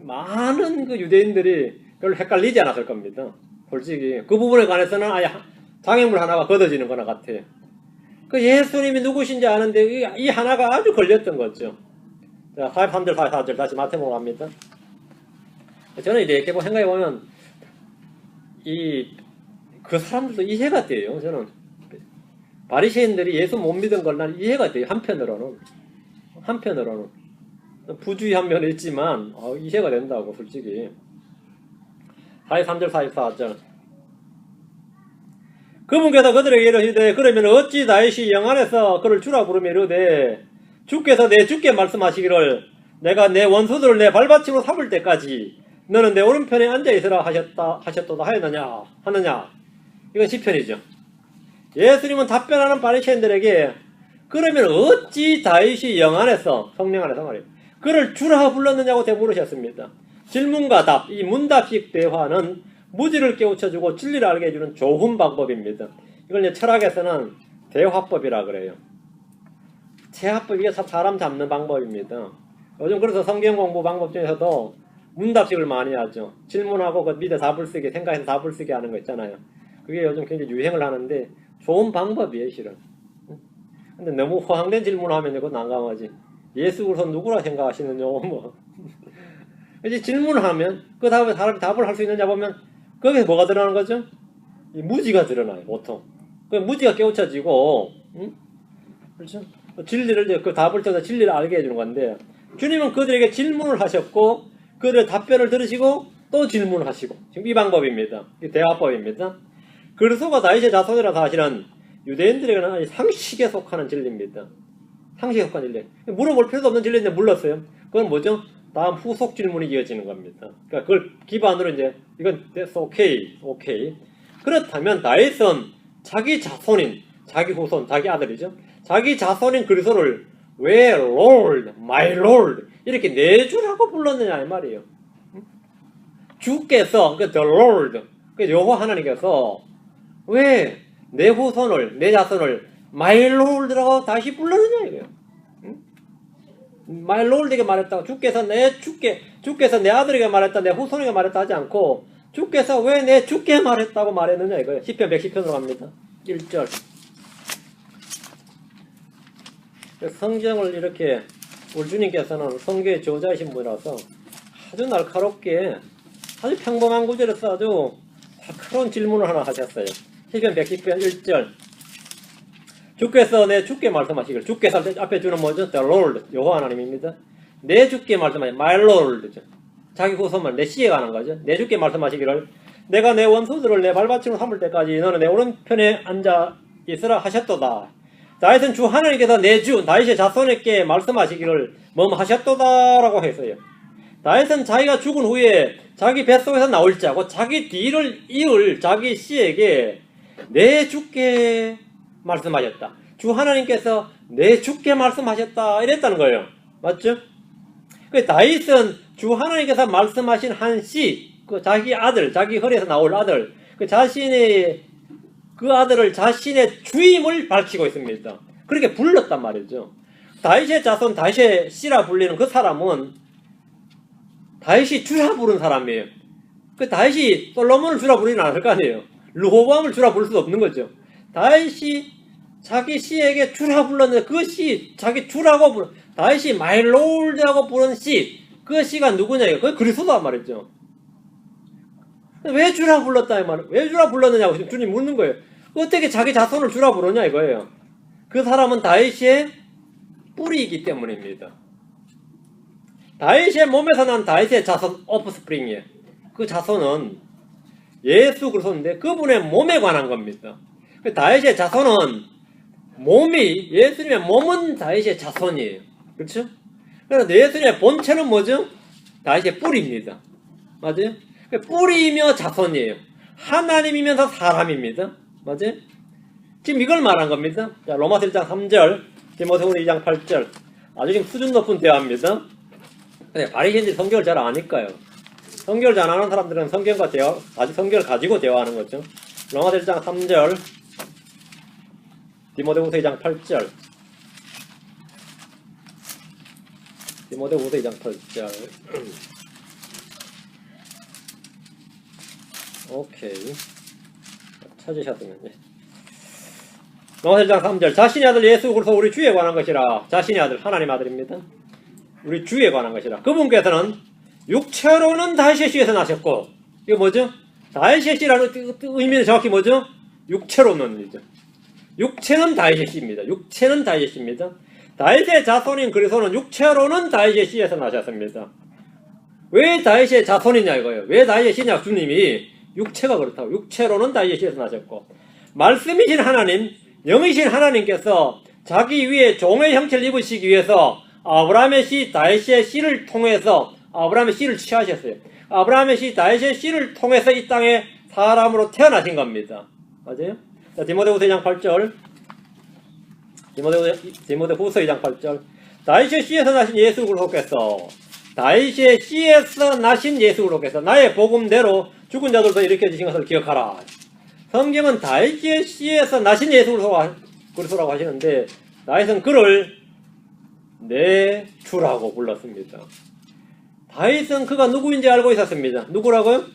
많은 그 유대인들이 별로 헷갈리지 않았을 겁니다. 솔직히 그 부분에 관해서는 아예 장애물 하나가 걷어지는 거나 같아요. 그 예수님이 누구신지 아는데 이 하나가 아주 걸렸던 거죠. 자, 43절, 44절 다시 마태복음 갑니다. 저는 이렇게 생각해보면 그 사람들도 이해가 돼요. 저는 바리새인들이 예수 못 믿은 걸 난 이해가 돼요. 한편으로는 부주의한 면이 있지만 이해가 된다고 솔직히. 43절 44절 그분께서 그들에게 이르시되 그러면 어찌 다윗이 영 안에서 그를 주라 부르며 이르되 주께서 내 주께 말씀하시기를 내가 내 원수들을 내 발받침으로 삼을 때까지 너는 내 오른편에 앉아있으라 하셨도다 하느냐. 이건 시편이죠. 예수님은 답변하는 바리새인들에게 그러면 어찌 다윗이 영 안에서 성령 안에서 말이에요. 그를 주라 불렀느냐고 되물으셨습니다. 질문과 답, 이 문답식 대화는 무지를 깨우쳐주고 진리를 알게 해주는 좋은 방법입니다. 이걸 이제 철학에서는 대화법이라 그래요. 대화법, 이게 사람 잡는 방법입니다. 요즘 그래서 성경 공부 방법 중에서도 문답식을 많이 하죠. 질문하고 그 밑에 답을 쓰기, 생각해서 답을 쓰게 하는 거 있잖아요. 그게 요즘 굉장히 유행을 하는데 좋은 방법이에요, 실은. 근데 너무 허황된 질문을 하면 이거 난감하지. 예수 그리스도 누구라 생각하시느냐고 뭐. 이제 질문을 하면 그 다음에 사람이 답을 할 수 있느냐 보면 거기서 뭐가 드러나는 거죠? 이 무지가 드러나요, 보통. 그 무지가 깨우쳐지고, 그렇죠? 진리를, 그 답을 통해서 진리를 알게 해주는 건데, 주님은 그들에게 질문을 하셨고, 그들의 답변을 들으시고, 또 질문을 하시고, 지금 이 방법입니다. 이 대화법입니다. 그리스도가 다윗의 자손이라는 사실은 유대인들에게는 상식에 속하는 진리입니다. 상식에 속한 진리. 물어볼 필요도 없는 진리인데 물렀어요. 그건 뭐죠? 다음 후속 질문이 이어지는 겁니다. 그러니까 그걸 기반으로 이제 이건 that's okay. 그렇다면 다윗은 자기 자손인, 자기 후손, 자기 아들이죠. 자기 자손인 그리스도를 왜 Lord, my Lord 이렇게 내주라고 불렀느냐 이 말이에요. 주께서 the Lord, 여호와 하나님께서 왜 내 후손을, 내 자손을 my Lord라고 다시 불렀느냐 이거예요. my Lord에게 말했다고 주께서 내 아들에게 말했다, 내 후손에게 말했다 하지 않고 주께서 왜 내 주께 말했다고 말했느냐 이거예요. 시편 110편으로 갑니다. 1절. 성경을 이렇게 우리 주님께서는 성경의 저자이신 분이라서 아주 날카롭게 아주 평범한 구절에서 아주 날카로운 질문을 하나 하셨어요. 시편 110편 1절. 주께서 내 주께 말씀하시길. 주께서 앞에 주는 뭐죠? The Lord, 여호와 하나님입니다. 내 주께 말씀하시길. My Lord죠. 자기 후손만 내 씨에 관한 거죠. 내 주께 말씀하시기를 내가 내 원수들을 내 발받침으로 삼을 때까지 너는 내 오른편에 앉아 있으라 하셨도다. 다윗은 주 하나님께서 내 주 다윗의 자손에게 말씀하시기를 하셨도다라고 했어요. 다윗은 자기가 죽은 후에 자기 뱃속에서 나올 자고 자기 뒤를 이을 자기 씨에게 내 주께 말씀하셨다. 주 하나님께서 내 주께 말씀하셨다 이랬다는 거예요. 맞죠? 그 다윗은 주 하나님께서 말씀하신 한 씨, 그 자기 아들, 자기 허리에서 나올 아들, 그 아들을 자신의 주임을 밝히고 있습니다. 그렇게 불렀단 말이죠. 다윗의 자손, 다윗의 씨라 불리는 그 사람은 다윗이 주라 부른 사람이에요. 그 다윗이 솔로몬을 주라 부르지는 않을 거 아니에요. 르호보암을 주라 부를 수도 없는 거죠. 다윗이 자기 씨에게 주라 불렀는데 그 씨, 자기 주라고 다윗이 my lord라고 부른 씨, 그 씨가 누구냐 이거. 그게 그리스도란 말이죠. 왜 주라 불렀다 이 말이에요. 왜 주라 불렀느냐고 지금 주님 묻는 거예요. 어떻게 자기 자손을 주라 부르냐 이거예요. 그 사람은 다윗의 뿌리이기 때문입니다. 다윗의 몸에서 난 다윗의 자손 오프스프링이에요. 그 자손은 예수 그리스도인데 그분의 몸에 관한 겁니다. 다윗의 자손은 몸이 예수님의 몸은 다윗의 자손이에요. 그렇죠? 그래서 예수님의 본체는 뭐죠? 다윗의 뿌리입니다. 맞아요? 뿌리이며 자손이에요. 하나님이면서 사람입니다. 맞아요? 지금 이걸 말한 겁니다. 자, 로마서 1장 3절, 디모데후서 2장 8절. 아주 지금 수준 높은 대화입니다. 근데 바리새인들이 성경을 잘 아니까요. 성경을 잘 아는 사람들은 성경과 대화, 아직 성경을 가지고 대화하는 거죠. 로마서 1장 3절, 디모데후서 2장 8절. 디모데후서 2장 8절. 오케이. 찾으셨으면. 로마서 1장 3절. 자신의 아들 예수 그리스도 우리 주에 관한 것이라. 자신의 아들, 하나님 아들입니다. 우리 주에 관한 것이라. 그분께서는 육체로는 다윗의 씨에서 나셨고, 이거 뭐죠? 다윗의 씨라는 의미는 정확히 뭐죠? 육체로는 이죠. 육체는 다윗의 씨입니다. 육체는 다윗의 씨입니다. 다윗의 자손인 그리스도는 육체로는 다윗의 씨에서 나셨습니다. 왜 다윗의 자손이냐 이거예요. 왜 다윗의 씨냐? 주님이 육체가 그렇다고. 육체로는 다윗의 씨에서 나셨고, 말씀이신 하나님, 영이신 하나님께서 자기 위에 종의 형체를 입으시기 위해서 아브라함의 씨 다윗의 씨를 통해서 아브라함의 씨를 취하셨어요. 아브라함의 씨 다윗의 씨를 통해서 이 땅에 사람으로 태어나신 겁니다. 맞아요? 자, 디모데후서 2장 8절. 디모데후서 2장 8절. 다윗의 씨에서 나신 예수 그리스도께서 다윗의 씨에서 나신 예수 그리스도께서 나의 복음대로 죽은 자들도 일으켜 주신 것을 기억하라. 성경은 다윗의 씨에서 나신 예수 그리스도라고 하시는데 다윗은 그를 내 주라고 불렀습니다. 다윗은 그가 누구인지 알고 있었습니다. 누구라고요?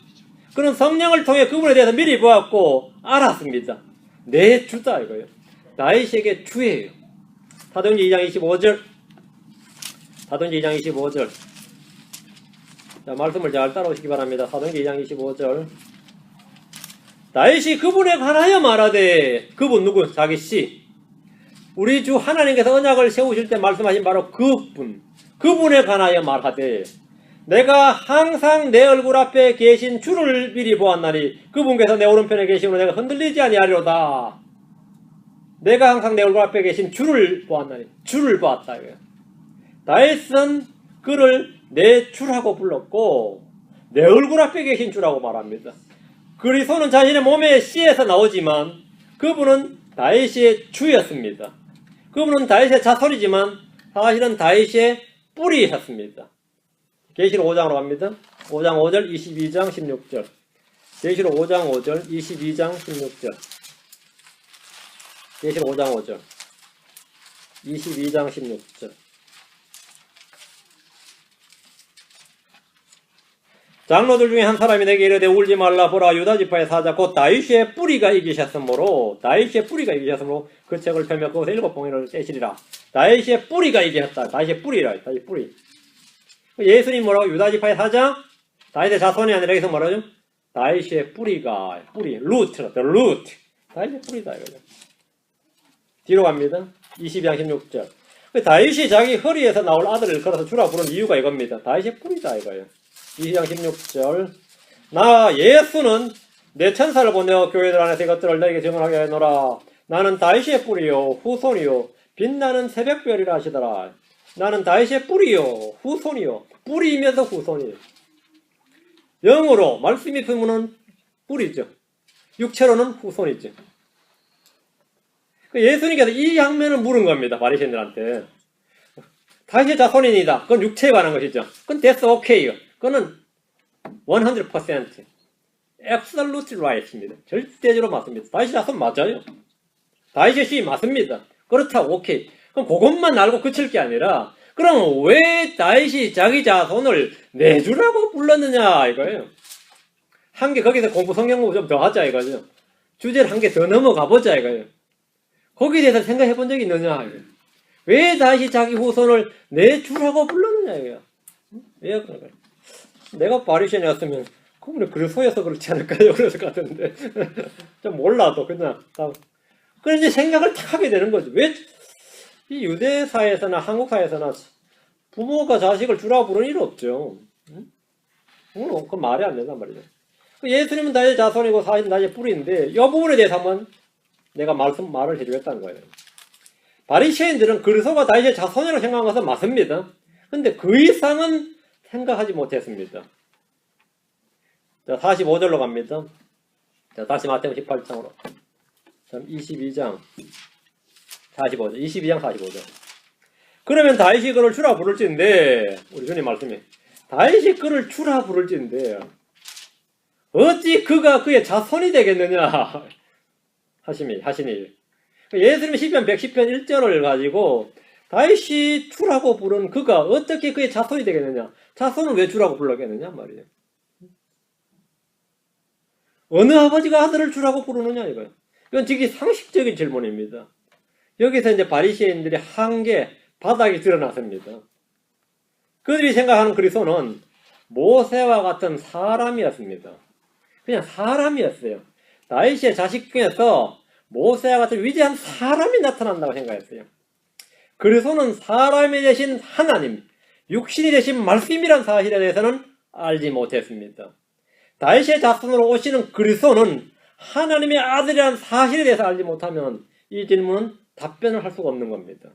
그는 성령을 통해 그분에 대해서 미리 보았고 알았습니다. 내 주다 이거예요. 다윗에게 주예요. 사도행전 2장 25절. 사도행전 2장 25절. 자, 말씀을 잘 따라오시기 바랍니다. 사도행전 2장 25절. 다윗이 그분에 관하여 말하되, 그분 누구? 자기 씨. 우리 주 하나님께서 언약을 세우실 때 말씀하신 바로 그분에 관하여 말하되, 내가 항상 내 얼굴 앞에 계신 주를 미리 보았나니 그분께서 내 오른편에 계시므로 내가 흔들리지 아니하리로다. 내가 항상 내 얼굴 앞에 계신 주를 보았나니 주를 보았다. 다윗은 그를 내 주라고 불렀고 내 얼굴 앞에 계신 주라고 말합니다. 그리스도는 자신의 몸의 씨에서 나오지만 그분은 다윗의 주였습니다. 그분은 다윗의 자손이지만 사실은 다윗의 뿌리였습니다. 계시록 5장으로 갑니다. 5장 5절, 22장 16절. 계시록 5장 5절, 22장 16절. 계시록 5장 5절, 22장 16절. 장로들 중에 한 사람이 내게 이르되 울지 말라. 보라, 유다 지파의 사자 곧 다윗의 뿌리가 이기셨으므로 그 책을 펴며 그것에 7봉인을 떼시리라. 다윗의 뿌리가 이기셨다. 다윗의 뿌리라. 다윗의 뿌리. 예수님 뭐라고? 유다 지파의 사자? 다윗의 자손이 아니라 여기서 뭐라죠? 다윗의 뿌리가, 루트라, the root. 다윗의 뿌리다, 이거죠. 뒤로 갑니다. 22장 16절. 다윗이 자기 허리에서 나올 아들을 걸어서 주라 부른 이유가 이겁니다. 다윗의 뿌리다, 이거예요. 22장 16절. 나 예수는 내 천사를 보내어 교회들 안에서 이것들을 너에게 증언하게 하노라. 나는 다윗의 뿌리요, 후손이요, 빛나는 새벽별이라 하시더라. 나는 다윗의 뿌리요, 후손이요. 뿌리이면서 후손이요. 영으로 말씀이 품는 뿌리죠. 육체로는 후손이죠. 예수님께서 이 양면을 물은 겁니다. 바리새인들한테. 다윗의 자손인이다. 그건 육체에 관한 것이죠. 그건 that's okay요. 그거는 100% absolute right입니다. 절대적으로 맞습니다. 다윗의 자손 맞아요. 다윗의 씨 맞습니다. 그렇다고 오케이. 그럼 그것만 알고 그칠 게 아니라 그럼 왜 다윗이 자기 자손을 내주라고 불렀느냐 이거예요. 한 개 거기서 공부 성경 공부 좀 더 하자 이거죠. 주제를 한 개 더 넘어가 보자 이거예요. 거기에 대해서 생각해 본 적이 있느냐 이거예요. 왜 다윗이 자기 후손을 내주라고 불렀느냐 이거예요. 왜 그럴까요? 내가 바리새인이었으면 그분이 그리스도여서 그렇지 않을까요? 그랬을 것 같은데 좀 몰라도 그냥 그런 이제 생각을 탁 하게 되는 거죠. 왜 이 유대 사회에서나 한국 사회에서나 부모가 자식을 주라고 부르는 일 없죠. 그건 말이 안 된단 말이죠. 예수님은 다윗의 자손이고 다윗은 다윗의 뿌리인데 이 부분에 대해서 한번 내가 말을 해주겠다는 거예요. 바리새인들은 그리스도가 다윗의 자손이라고 생각한 것은 맞습니다. 근데 그 이상은 생각하지 못했습니다. 자, 45절로 갑니다. 자, 다시 마태복음 18장으로. 22장 45절. 22장 45절. 그러면 다윗이 그를 주라 부를진데, 우리 주님 말씀이 다윗이 그를 주라 부를진데 어찌 그가 그의 자손이 되겠느냐 하시니 예수님이 시편 110편 1절을 가지고 다윗이 주라고 부른 그가 어떻게 그의 자손이 되겠느냐, 자손은 왜 주라고 불렀겠느냐 말이에요. 어느 아버지가 아들을 주라고 부르느냐 이거예요. 이건 되게 상식적인 질문입니다. 여기서 이제 바리새인들의 한계, 바닥이 드러났습니다. 그들이 생각하는 그리스도는 모세와 같은 사람이었습니다. 그냥 사람이었어요. 다윗의 자식 중에서 모세와 같은 위대한 사람이 나타난다고 생각했어요. 그리스도는 사람이 되신 하나님, 육신이 되신 말씀이란 사실에 대해서는 알지 못했습니다. 다윗의 자손으로 오시는 그리스도는 하나님의 아들이라는 사실에 대해서 알지 못하면 이 질문은 답변을 할 수가 없는 겁니다.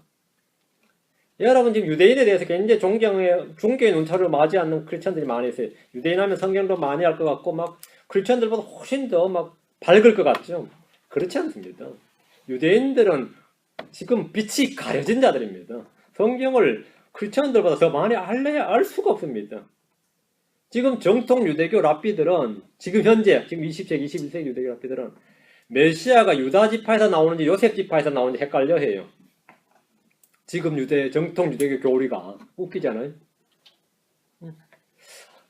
여러분 지금 유대인에 대해서 굉장히 존경의 눈초리를 맞지 않는 크리스천들이 많이 있어요. 유대인 하면 성경도 많이 할 것 같고 막 크리스천들보다 훨씬 더 막 밝을 것 같죠. 그렇지 않습니다. 유대인들은 지금 빛이 가려진 자들입니다. 성경을 크리스천들보다 더 많이 알래야 알 수가 없습니다. 지금 정통 유대교 랍비들은 지금 현재 지금 20세기 21세기 유대교 랍비들은 메시아가 유다 지파에서 나오는지 요셉 지파에서 나오는지 헷갈려 해요. 지금 정통 유대교 교리가 웃기잖아요.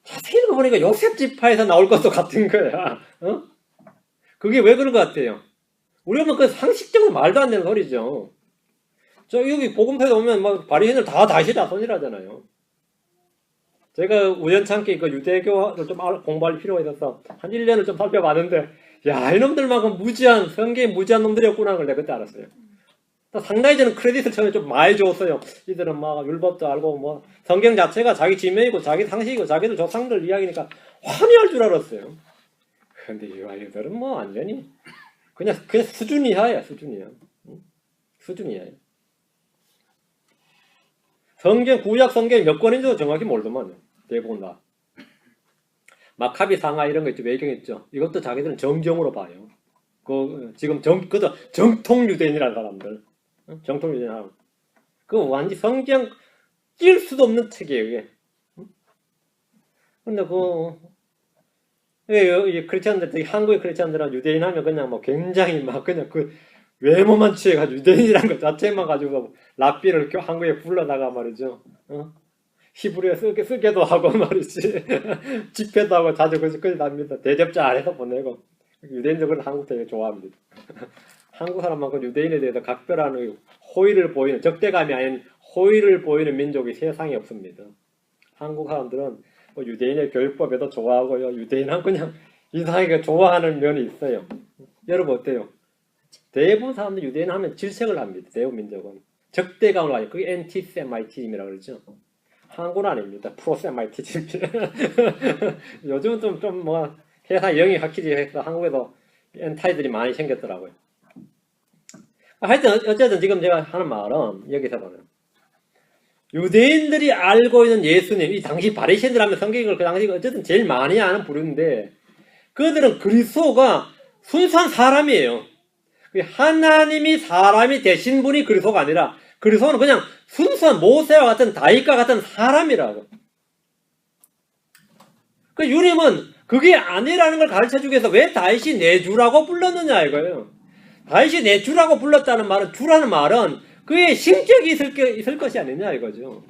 자세히 보니까 요셉 지파에서 나올 것도 같은 거야. 그게 왜 그런 것 같아요? 우리가 그 상식적으로 말도 안 되는 소리죠. 여기 복음서에 오면 막 바리새인들 다 다윗의 자손이라잖아요. 제가 우연찮게 그 유대교를 좀 공부할 필요가 있어서 한 1년을 좀 살펴봤는데, 야, 이놈들만큼 성경에 무지한 놈들이었구나 걸 내가 그때 알았어요. 상당히 저는 크레딧을 처음에 좀 많이 줬어요. 이들은 막 율법도 알고 뭐 성경 자체가 자기 지명이고 자기 상식이고 자기들 조상들 이야기니까 환희할 줄 알았어요. 근데 이 아이들은 뭐 완전히 그냥 수준 이하야. 수준 이하야. 구약 성경이 몇 권인지도 정확히 모르더만요. 대부분 다. 마카비 상하 이런 거 있죠. 외경 있죠. 이것도 자기들은 정경으로 봐요. 지금 정통 유대인이라는 사람들. 정통 유대인하고. 완전 성경 낄 수도 없는 책이에요, 이게. 근데 이 크리스천들, 한국의 크리스천들은 유대인 하면 그냥 뭐 굉장히 막 그냥 외모만 취해가지고 유대인이라는 것 자체만 가지고 랍비를 한국에 불러다가 말이죠. 히브리어 쓰게도 하고 말이지. 집회도 하고 자주 그걸 답니다. 대접 잘해서 보내고. 유대인들은 한국 되게 좋아합니다. 한국 사람만큼 유대인에 대해서 각별한 호의를 보이는, 적대감이 아닌 호의를 보이는 민족이 세상에 없습니다. 한국 사람들은 유대인의 교육법에도 좋아하고요. 유대인은 그냥 이상하게 좋아하는 면이 있어요. 여러분 어때요? 대부분 사람들 유대인 하면 질색을 합니다. 대부분 민족은. 적대감을 가지고 그게 엔티세마이티즘이라고 그러죠. 한국은 아닙니다. 프로세마이티즘입니다. 요즘은 좀 세상 영이 확실히 해서 한국에도 엔타이들이 많이 생겼더라고요. 하여튼 어쨌든 지금 제가 하는 말은 여기서 보면 유대인들이 알고 있는 예수님, 이 당시 바리새인들 하면 성경을 그 당시 어쨌든 제일 많이 아는 부류인데 그들은 그리스도가 순수한 사람이에요. 하나님이 사람이 되신 분이 그리스도가 아니라 그리스도는 그냥 순수한 모세와 같은 다윗과 같은 사람이라고. 유님은 그게 아니라는 걸 가르쳐주기 위해서 왜 다윗이 내 주라고 불렀느냐 이거예요. 다윗이 내 주라고 불렀다는 말은, 주라는 말은 그의 신격이 있을 것이 아니냐 이거죠.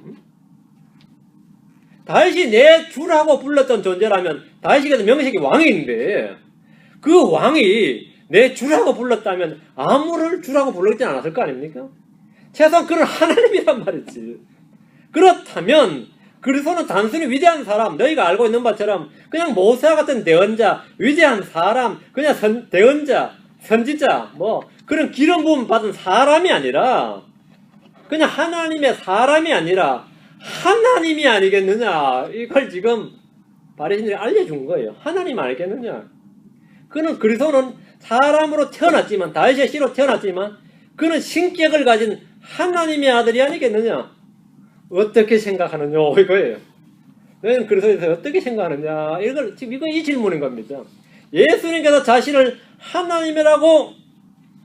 다윗이 내 주라고 불렀던 존재라면 다윗이 그래서 명색이 왕인데 그 왕이 내 주라고 불렀다면 아무를 주라고 불렀지 않았을 거 아닙니까? 최소한 그는 하나님이란 말이지. 그렇다면 그리스도는 단순히 위대한 사람, 너희가 알고 있는 바처럼 그냥 모세와 같은 대언자, 위대한 사람, 그냥 대언자, 선지자, 그런 기름 부음 받은 사람이 아니라 그냥 하나님의 사람이 아니라 하나님이 아니겠느냐. 이걸 지금 바리새인들이 알려준 거예요. 하나님 알겠느냐? 그는 그리스도는 사람으로 태어났지만 다윗의 씨로 태어났지만 그는 신격을 가진 하나님의 아들이 아니겠느냐? 어떻게 생각하느냐 이거예요. 너희는 그리스도에 대해서 어떻게 생각하느냐? 이걸 지금 이 질문인 겁니다. 예수님께서 자신을 하나님이라고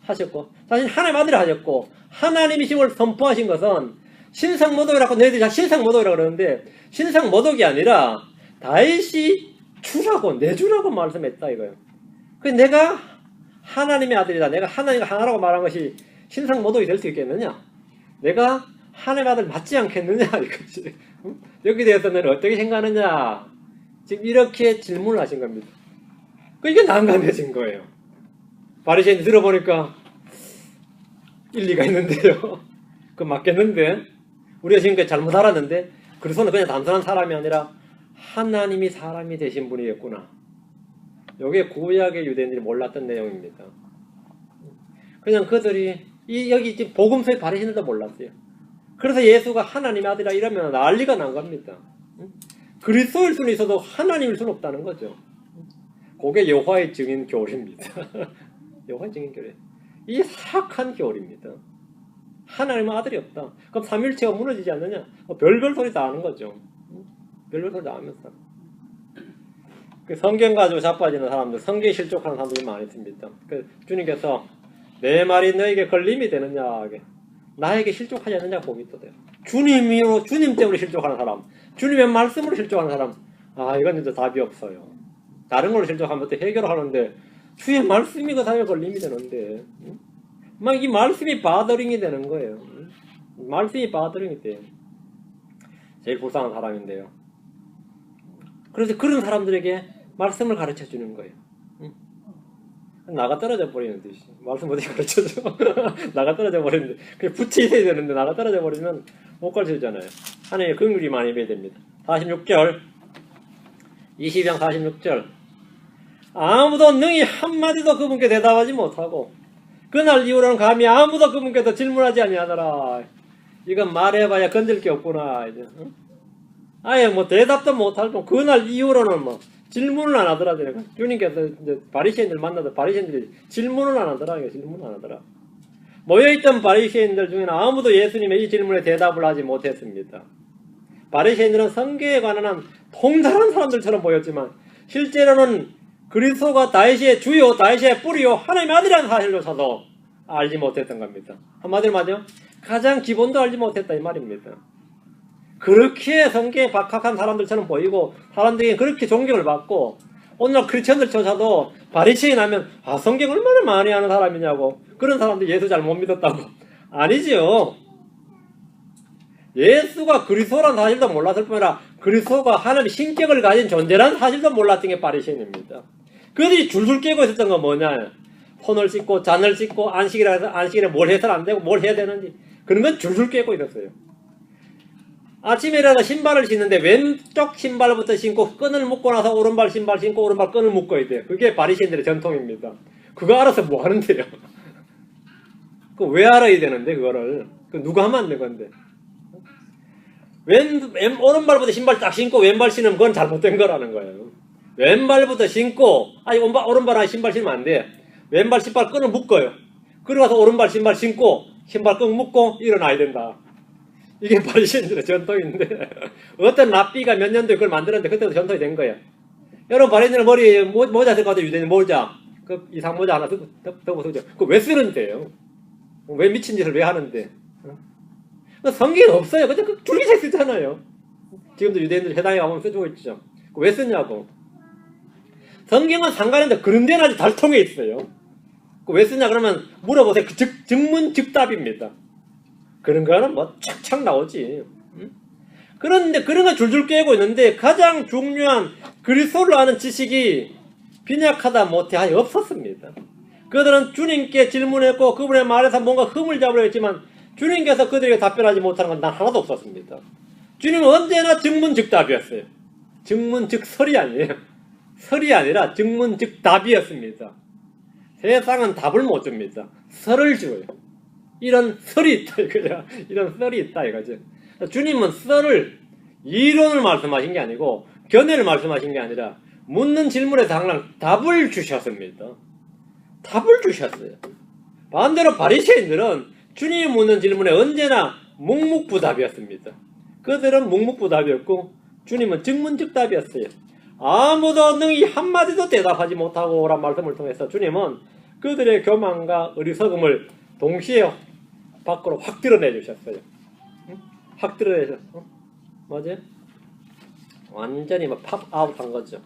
하셨고 자신 하나님 아들을 하셨고 하나님이심을 선포하신 것은 신성모독이라고 너희들이 다 신성모독이라고 그러는데 신성모독이 아니라 다윗이 주라고 내주라고 말씀했다 이거예요. 그 내가 하나님의 아들이다. 내가 하나님과 하나라고 말한 것이 신성모독이 될 수 있겠느냐? 내가 하나님의 아들 맞지 않겠느냐 이거지. 여기에 대해서 너는 어떻게 생각하느냐? 지금 이렇게 질문을 하신 겁니다. 이게 난감해진 거예요. 바리새인 들어보니까 일리가 있는데요. 그 맞겠는데 우리가 지금까지 잘못 알았는데 그리스도는 그냥 단순한 사람이 아니라 하나님이 사람이 되신 분이었구나. 이게 구약의 유대인들이 몰랐던 내용입니다. 그냥 그들이 여기 지금 복음서의 바리새인들도 몰랐어요. 그래서 예수가 하나님의 아들이라 이러면 난리가 난 겁니다. 그리스도일 수는 있어도 하나님일 수는 없다는 거죠. 그게 여호와의 증인 교리입니다. 여호와의 증인 교리. 이 사악한 교리입니다. 하나님의 아들이 없다. 그럼 삼일체가 무너지지 않느냐? 별별 소리 다 하는 거죠. 별별 소리 다 하면서. 성경 가지고 자빠지는 사람들, 성경에 실족하는 사람들이 많이 있습니다. 주님께서 내 말이 너에게 걸림이 되느냐? 나에게 실족하지 않느냐 보기 또 돼요. 주님 때문에 실족하는 사람, 주님의 말씀으로 실족하는 사람, 이건 이제 답이 없어요. 다른 걸로 실족하면 또 해결하는데 주의 말씀이 그 사람의 걸림이 되는데 막 이 말씀이 바더링이 되는 거예요. 말씀이 바더링이 돼요. 제일 불쌍한 사람인데요. 그래서 그런 사람들에게 말씀을 가르쳐 주는 거예요. 나가 떨어져 버리는 듯이. 말씀 어디 가르쳐 줘? 나가 떨어져 버리는데. 그냥 붙이 있어야 되는데 나가 떨어져 버리면 못 가르쳐 주잖아요. 하나님의 긍휼이 많이 배야 됩니다. 46절. 22장 46절. 아무도 능히 한마디도 그분께 대답하지 못하고 그날 이후로는 감히 아무도 그분께서 질문하지 아니하더라. 이건 말해봐야 건질 게 없구나. 이제. 아예 대답도 못할 정 그날 이후로는 질문을 안 하더라. 주님께서 이제 바리새인들 만나서 바리새인들이 질문을 안 하더라. 질문을 안 하더라. 모여있던 바리새인들 중에는 아무도 예수님의 이 질문에 대답을 하지 못했습니다. 바리새인들은 성경에 관한 통달한 사람들처럼 보였지만 실제로는 그리스도가 다윗의 주요, 다윗의 뿌리요, 하나님의 아들이라는 사실조차도 알지 못했던 겁니다. 한마디로 말하면 가장 기본도 알지 못했다 이 말입니다. 그렇게 성경에 박학한 사람들처럼 보이고 사람들이 그렇게 존경을 받고 오늘날 크리스천들조차도 바리새인 하면 성경 얼마나 많이 아는 사람이냐고 그런 사람들 예수 잘 못 믿었다고 아니지요. 예수가 그리스도라는 사실도 몰랐을 뿐 아니라 그리스도가 하나님의 신격을 가진 존재라는 사실도 몰랐던 게 바리새인입니다. 그들이 줄줄 깨고 있었던 건 뭐냐? 손을 씻고 잔을 씻고 안식이라 해서 안식일에 뭘 해서는 안 되고 뭘 해야 되는지 그런 건 줄줄 깨고 있었어요. 아침에 일어나서 신발을 신는데 왼쪽 신발부터 신고 끈을 묶고 나서 오른발 신발 신고 오른발 끈을 묶어야 돼요. 그게 바리새인들의 전통입니다. 그거 알아서 뭐 하는데요? 그거 왜 알아야 되는데 그거를? 그 누가 하면 안 되건데? 오른발부터 신발 딱 신고 왼발 신으면 그건 잘못된 거라는 거예요. 왼발부터 신고 오른발 신발 신으면 안 돼. 왼발 신발 끈을 묶어요. 그러고 가서 오른발 신발 신고 신발 끈 묶고 일어나야 된다. 이게 바리새인들의 전통인데 어떤 랍비가 몇 년도에 그걸 만들었는데 그때부터 전통이 된 거예요. 여러분 바리새인들 머리에 모자 쓸 것 같아요. 유대인 모자 그 이상 모자 하나 덮어 쓰죠. 그거 왜 쓰는데요? 왜 미친 짓을 왜 하는데? 성경에 없어요. 그냥 그 줄기세 쓰잖아요. 지금도 유대인들 회당에 가보면 써주고 있죠. 왜 쓰냐고. 성경은 상관인데 그런 데는 아직 달통에 있어요. 왜 쓰냐 그러면 물어보세요. 즉문즉답입니다. 그런 거는 착착 나오지. 그런데 그런 거 줄줄 깨고 있는데 가장 중요한 그리스도를 아는 지식이 빈약하다 못해 아예 없었습니다. 그들은 주님께 질문했고 그분의 말에서 뭔가 흠을 잡으려 했지만 주님께서 그들에게 답변하지 못하는 건 단 하나도 없었습니다. 주님은 언제나 즉문즉답이었어요. 즉문즉설이 아니에요. 설이 아니라 즉문즉답이었습니다. 세상은 답을 못 줍니다. 설을 줘요. 이런 설이 있다 이거죠. 이런 설이 있다 이거죠. 주님은 설을 이론을 말씀하신 게 아니고 견해를 말씀하신 게 아니라 묻는 질문에 당장 답을 주셨습니다. 답을 주셨어요. 반대로 바리새인들은 주님이 묻는 질문에 언제나 묵묵부답이었습니다. 그들은 묵묵부답이었고 주님은 즉문즉답이었어요. 아무도 능히 한마디도 대답하지 못하고 오란 말씀을 통해서 주님은 그들의 교만과 어리석음을 동시에 밖으로 확 드러내 주셨어요. 확 드러내셨어. 맞아요? 완전히 막 팝아웃 한 거죠.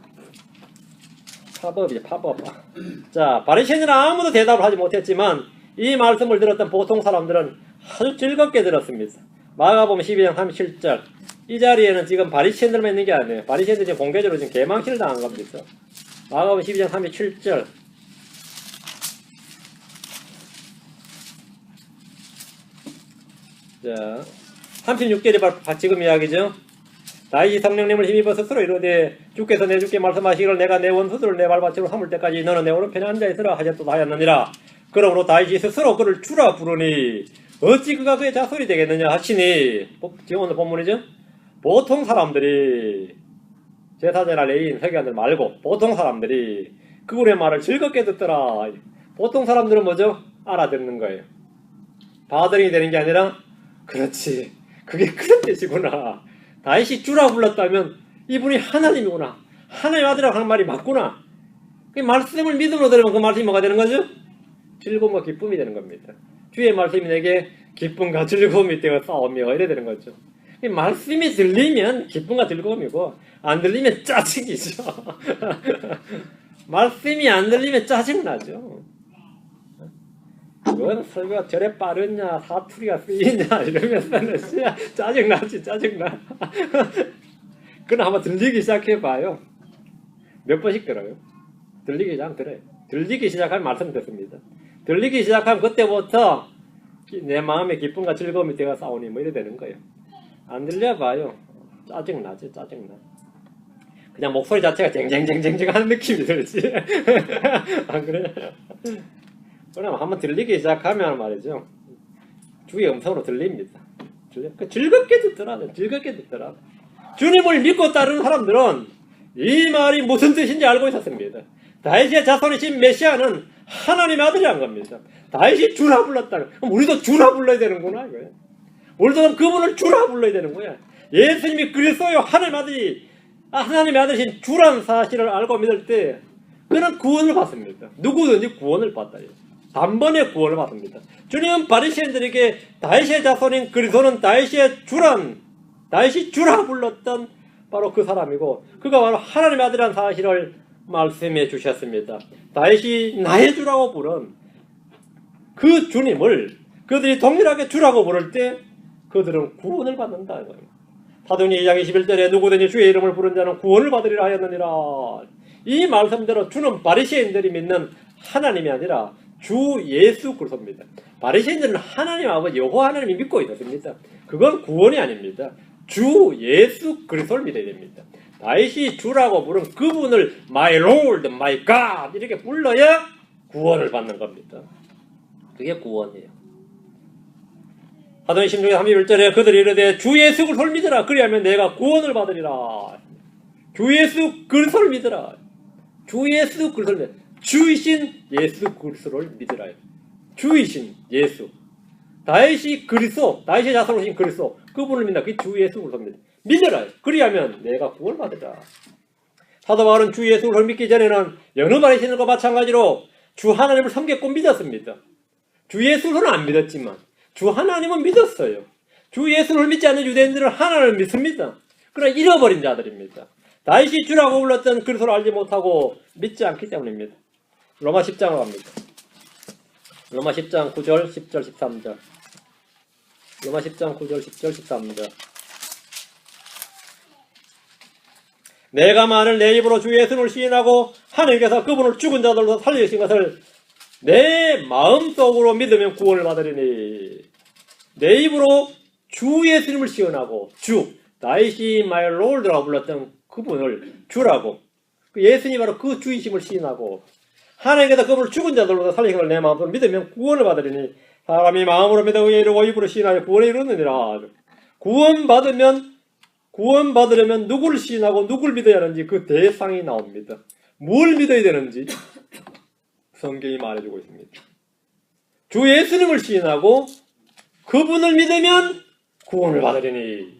팝업이죠, 팝업. 자, 바리새인들은 아무도 대답을 하지 못했지만 이 말씀을 들었던 보통 사람들은 아주 즐겁게 들었습니다. 마가복음 12장 37절. 이 자리에는 지금 바리새인들만 있는 게 아니에요. 바리새인들이 지금 공개적으로 지금 개망신을 당한 겁니다. 마가복음 12장 37절. 자, 36절이 지금 이야기죠. 다윗이 성령님을 힘입어 스스로 이르되 주께서 내 주께 말씀하시기를 내가 내 원수들을 내 발받침으로 삼을 때까지 너는 내 오른편에 앉아있으라 하셨도다 하였느니라. 그러므로 다윗이 스스로 그를 주라 부르니 어찌 그가 그의 자손이 되겠느냐 하시니. 지금 오늘 본문이죠. 보통 사람들이 제사제나 레위인 서기관들 말고 보통 사람들이 그분의 말을 즐겁게 듣더라. 보통 사람들은 뭐죠? 알아듣는 거예요. 바들이 되는 게 아니라 그렇지, 그게 그런 뜻이구나. 다윗이 주라 불렀다면 이분이 하나님이구나, 하나님 아들이라고 하는 말이 맞구나. 그 말씀을 믿음으로 들으면 그 말씀이 뭐가 되는 거죠? 즐거움과 기쁨이 되는 겁니다. 주의 말씀이 내게 기쁨과 즐거움이 되어 싸우며 이래 되는 거죠. 이 말씀이 들리면 기쁨과 즐거움이고 안 들리면 짜증이죠. 말씀이 안 들리면 짜증나죠. 이건 설교가 저래 빠르냐, 사투리가 쓰이냐 이러면서는 짜증나지, 짜증나. 그럼 한번 들리기 시작해봐요. 몇 번씩 들어요? 들리기 시작 들어요. 들리기 시작하면 말씀 듣습니다. 들리기 시작하면 그때부터 내 마음의 기쁨과 즐거움이 되어 싸우니 뭐 이래 되는 거예요. 안 들려봐요. 짜증나지, 짜증나. 그냥 목소리 자체가 쟁쟁쟁쟁쟁 하는 느낌이 들지. 안 그래요? 그럼 한번 들리기 시작하면 말이죠. 주의 음성으로 들립니다. 즐겁게 듣더라. 즐겁게 듣더라. 주님을 믿고 따르는 사람들은 이 말이 무슨 뜻인지 알고 있었습니다. 다윗의 자손이신 메시아는 하나님의 아들이란 겁니다. 다윗이 주라 불렀다. 그럼 우리도 주라 불러야 되는구나. 이거예요. 우리도 그분을 주라 불러야 되는 거야. 예수님이 그리스도요 하나님의 아들이신 주라는 사실을 알고 믿을 때 그는 구원을 받습니다. 누구든지 구원을 받아요. 단번에 구원을 받습니다. 주님은 바리새인들에게 다윗의 자손인 그리스도는 다윗이 주라 불렀던 바로 그 사람이고 그가 바로 하나님의 아들이라는 사실을 말씀해 주셨습니다. 다윗이 나의 주라고 부른 그 주님을 그들이 동일하게 주라고 부를 때 그들은 구원을 받는다. 사도행전 2장 21절에 누구든지 주의 이름을 부른 자는 구원을 받으리라 하였느니라. 이 말씀대로 주는 바리새인들이 믿는 하나님이 아니라 주 예수 그리스도입니다. 바리새인들은 하나님 아버지 여호와 하나님이 믿고 있었습니다. 그건 구원이 아닙니다. 주 예수 그리스도를 믿어야 됩니다. 다윗이 주라고 부른 그분을 My Lord, My God 이렇게 불러야 구원을 받는 겁니다. 그게 구원이에요. 사도행전 16장 31절에 그들이 이르되 주 예수 그리스도를 믿으라. 그리하면 내가 구원을 받으리라. 주 예수 그리스도를 믿으라. 주 예수 그리스도를 믿으라. 주이신 예수 그리스도를 믿으라. 주이신 예수. 다윗이 그리스도, 다윗의 자손으로 오신 그리스도, 그분을 믿나. 그게 주 예수 그리스도입니다. 믿으라. 그리하면 내가 구원을 받으라. 사도 바울은 주 예수를 믿기 전에는 여느 바리새인들과 마찬가지로 주 하나님을 섬겼고 믿었습니다. 주 예수는 안 믿었지만 주 하나님은 믿었어요. 주 예수를 믿지 않는 유대인들은 하나님을 믿습니다. 그러나 잃어버린 자들입니다. 다윗이 주라고 불렀던 그리스도를 알지 못하고 믿지 않기 때문입니다. 로마 10장으로 갑니다. 로마 10장 9절, 10절, 13절. 로마 10장 9절, 10절, 13절. 내가 만일 내 입으로 주 예수를 시인하고 하나님께서 그분을 죽은 자들로 살리신 것을 내 마음속으로 믿으면 구원을 받으리니. 내 입으로 주 예수님을 시인하고 주, 다윗이 My Lord라고 불렀던 그분을 주라고, 예수님이 바로 그 주이심을 시인하고 하나님께서 그분을 죽은 자들로 살리신 것을 내 마음으로 믿으면 구원을 받으리니. 사람이 마음으로 믿어 의에 이르고 입으로 시인하여 구원에 이르느니라. 구원 받으면 구원받으려면 누구를 시인하고 누구를 믿어야 하는지 그 대상이 나옵니다. 뭘 믿어야 되는지 성경이 말해주고 있습니다. 주 예수님을 시인하고 그분을 믿으면 구원을 받으리니,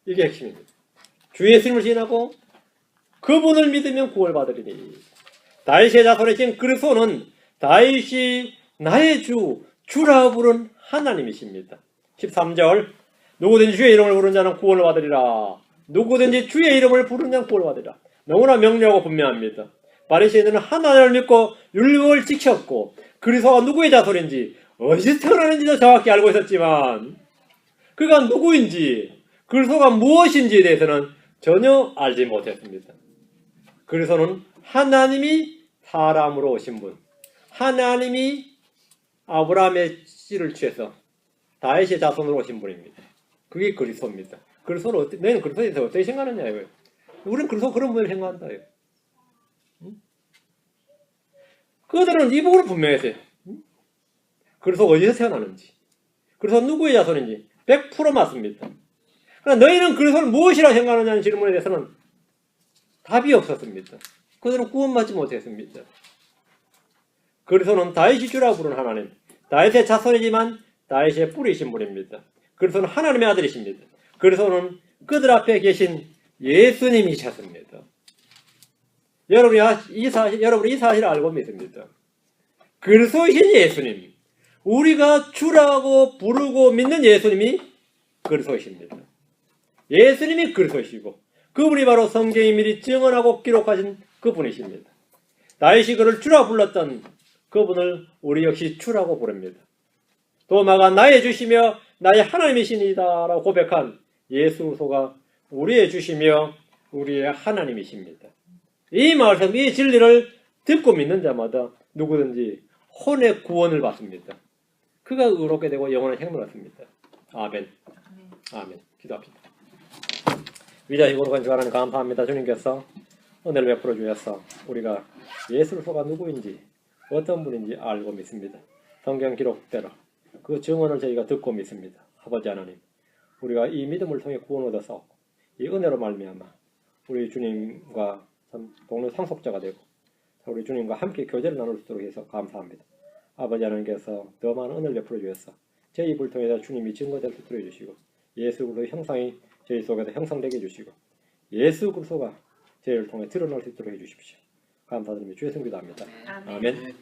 이게 핵심입니다. 주 예수님을 시인하고 그분을 믿으면 구원을 받으리니. 다윗의 자손의 신 그리스도는 다윗이 나의 주라 부른 하나님이십니다. 13절, 누구든지 주의 이름을 부르는 자는 구원을 받으리라. 누구든지 주의 이름을 부르는 자는 구원을 받으리라. 너무나 명료하고 분명합니다. 바리새인들은 하나님을 믿고 율법을 지켰고 그리스도가 누구의 자손인지 어디서 태어나는지도 정확히 알고 있었지만 그가 누구인지 그리스도가 무엇인지에 대해서는 전혀 알지 못했습니다. 그리스도는 하나님이 사람으로 오신 분, 하나님이 아브라함의 씨를 취해서 다윗의 자손으로 오신 분입니다. 그게 그리스도입니다. 그리스도는 너희는 그리스도에 대해서 어떻게 생각하느냐 이거예요. 우리는 그리스도 그런 분을 생각한다. 그들은 이 부분을 분명했어요. 그리스도가 어디서 태어나는지, 그리스도가 누구의 자손인지 100% 맞습니다. 그러나 너희는 그리스도를 무엇이라고 생각하느냐는 질문에 대해서는 답이 없었습니다. 그들은 구원받지 못했습니다. 그리스도는 다윗이 주라 부른 하나님, 다윗의 자손이지만 다윗의 뿌리이신 분입니다. 그리스도는 하나님의 아들이십니다. 그리스도는 그들 앞에 계신 예수님이셨습니다. 여러분이 이 사실을 알고 믿습니다. 그리스도이신 예수님, 우리가 주라고 부르고 믿는 예수님이 그리스도이십니다. 예수님이 그리스도이시고 그분이 바로 성경이 미리 증언하고 기록하신 그분이십니다. 다윗이 그를 주라 불렀던 그분을 우리 역시 주라고 부릅니다. 도마가 나의 주시며 나의 하나님이시니이다 라고 고백한 예수 그리스도가 우리의 주시며 우리의 하나님이십니다. 이 말씀, 이 진리를 듣고 믿는 자마다 누구든지 혼의 구원을 받습니다. 그가 의롭게 되고 영원한 생명을 얻습니다. 아멘. 아멘. 기도합시다. 위대하시고 거룩한 주 하나님 감사합니다. 주님께서 은혜를 베풀어 주셔서 우리가 예수 그리스도가 누구인지 어떤 분인지 알고 믿습니다. 성경 기록대로 그 증언을 저희가 듣고 믿습니다. 아버지 하나님, 우리가 이 믿음을 통해 구원 얻어서 이 은혜로 말미암아 우리 주님과 동료 상속자가 되고 우리 주님과 함께 교제를 나눌 수 있도록 해서 감사합니다. 아버지 하나님께서 더 많은 은혜를 베풀어 주셔서 제 입을 통해서 주님이 증거될 수 있도록 해주시고 예수 그리스도의 형상이 저희 속에서 형성되게 해주시고 예수 그리스도가 저희를 통해 드러날 수 있도록 해주십시오. 감사드리며 주의 성기도합니다. 아멘.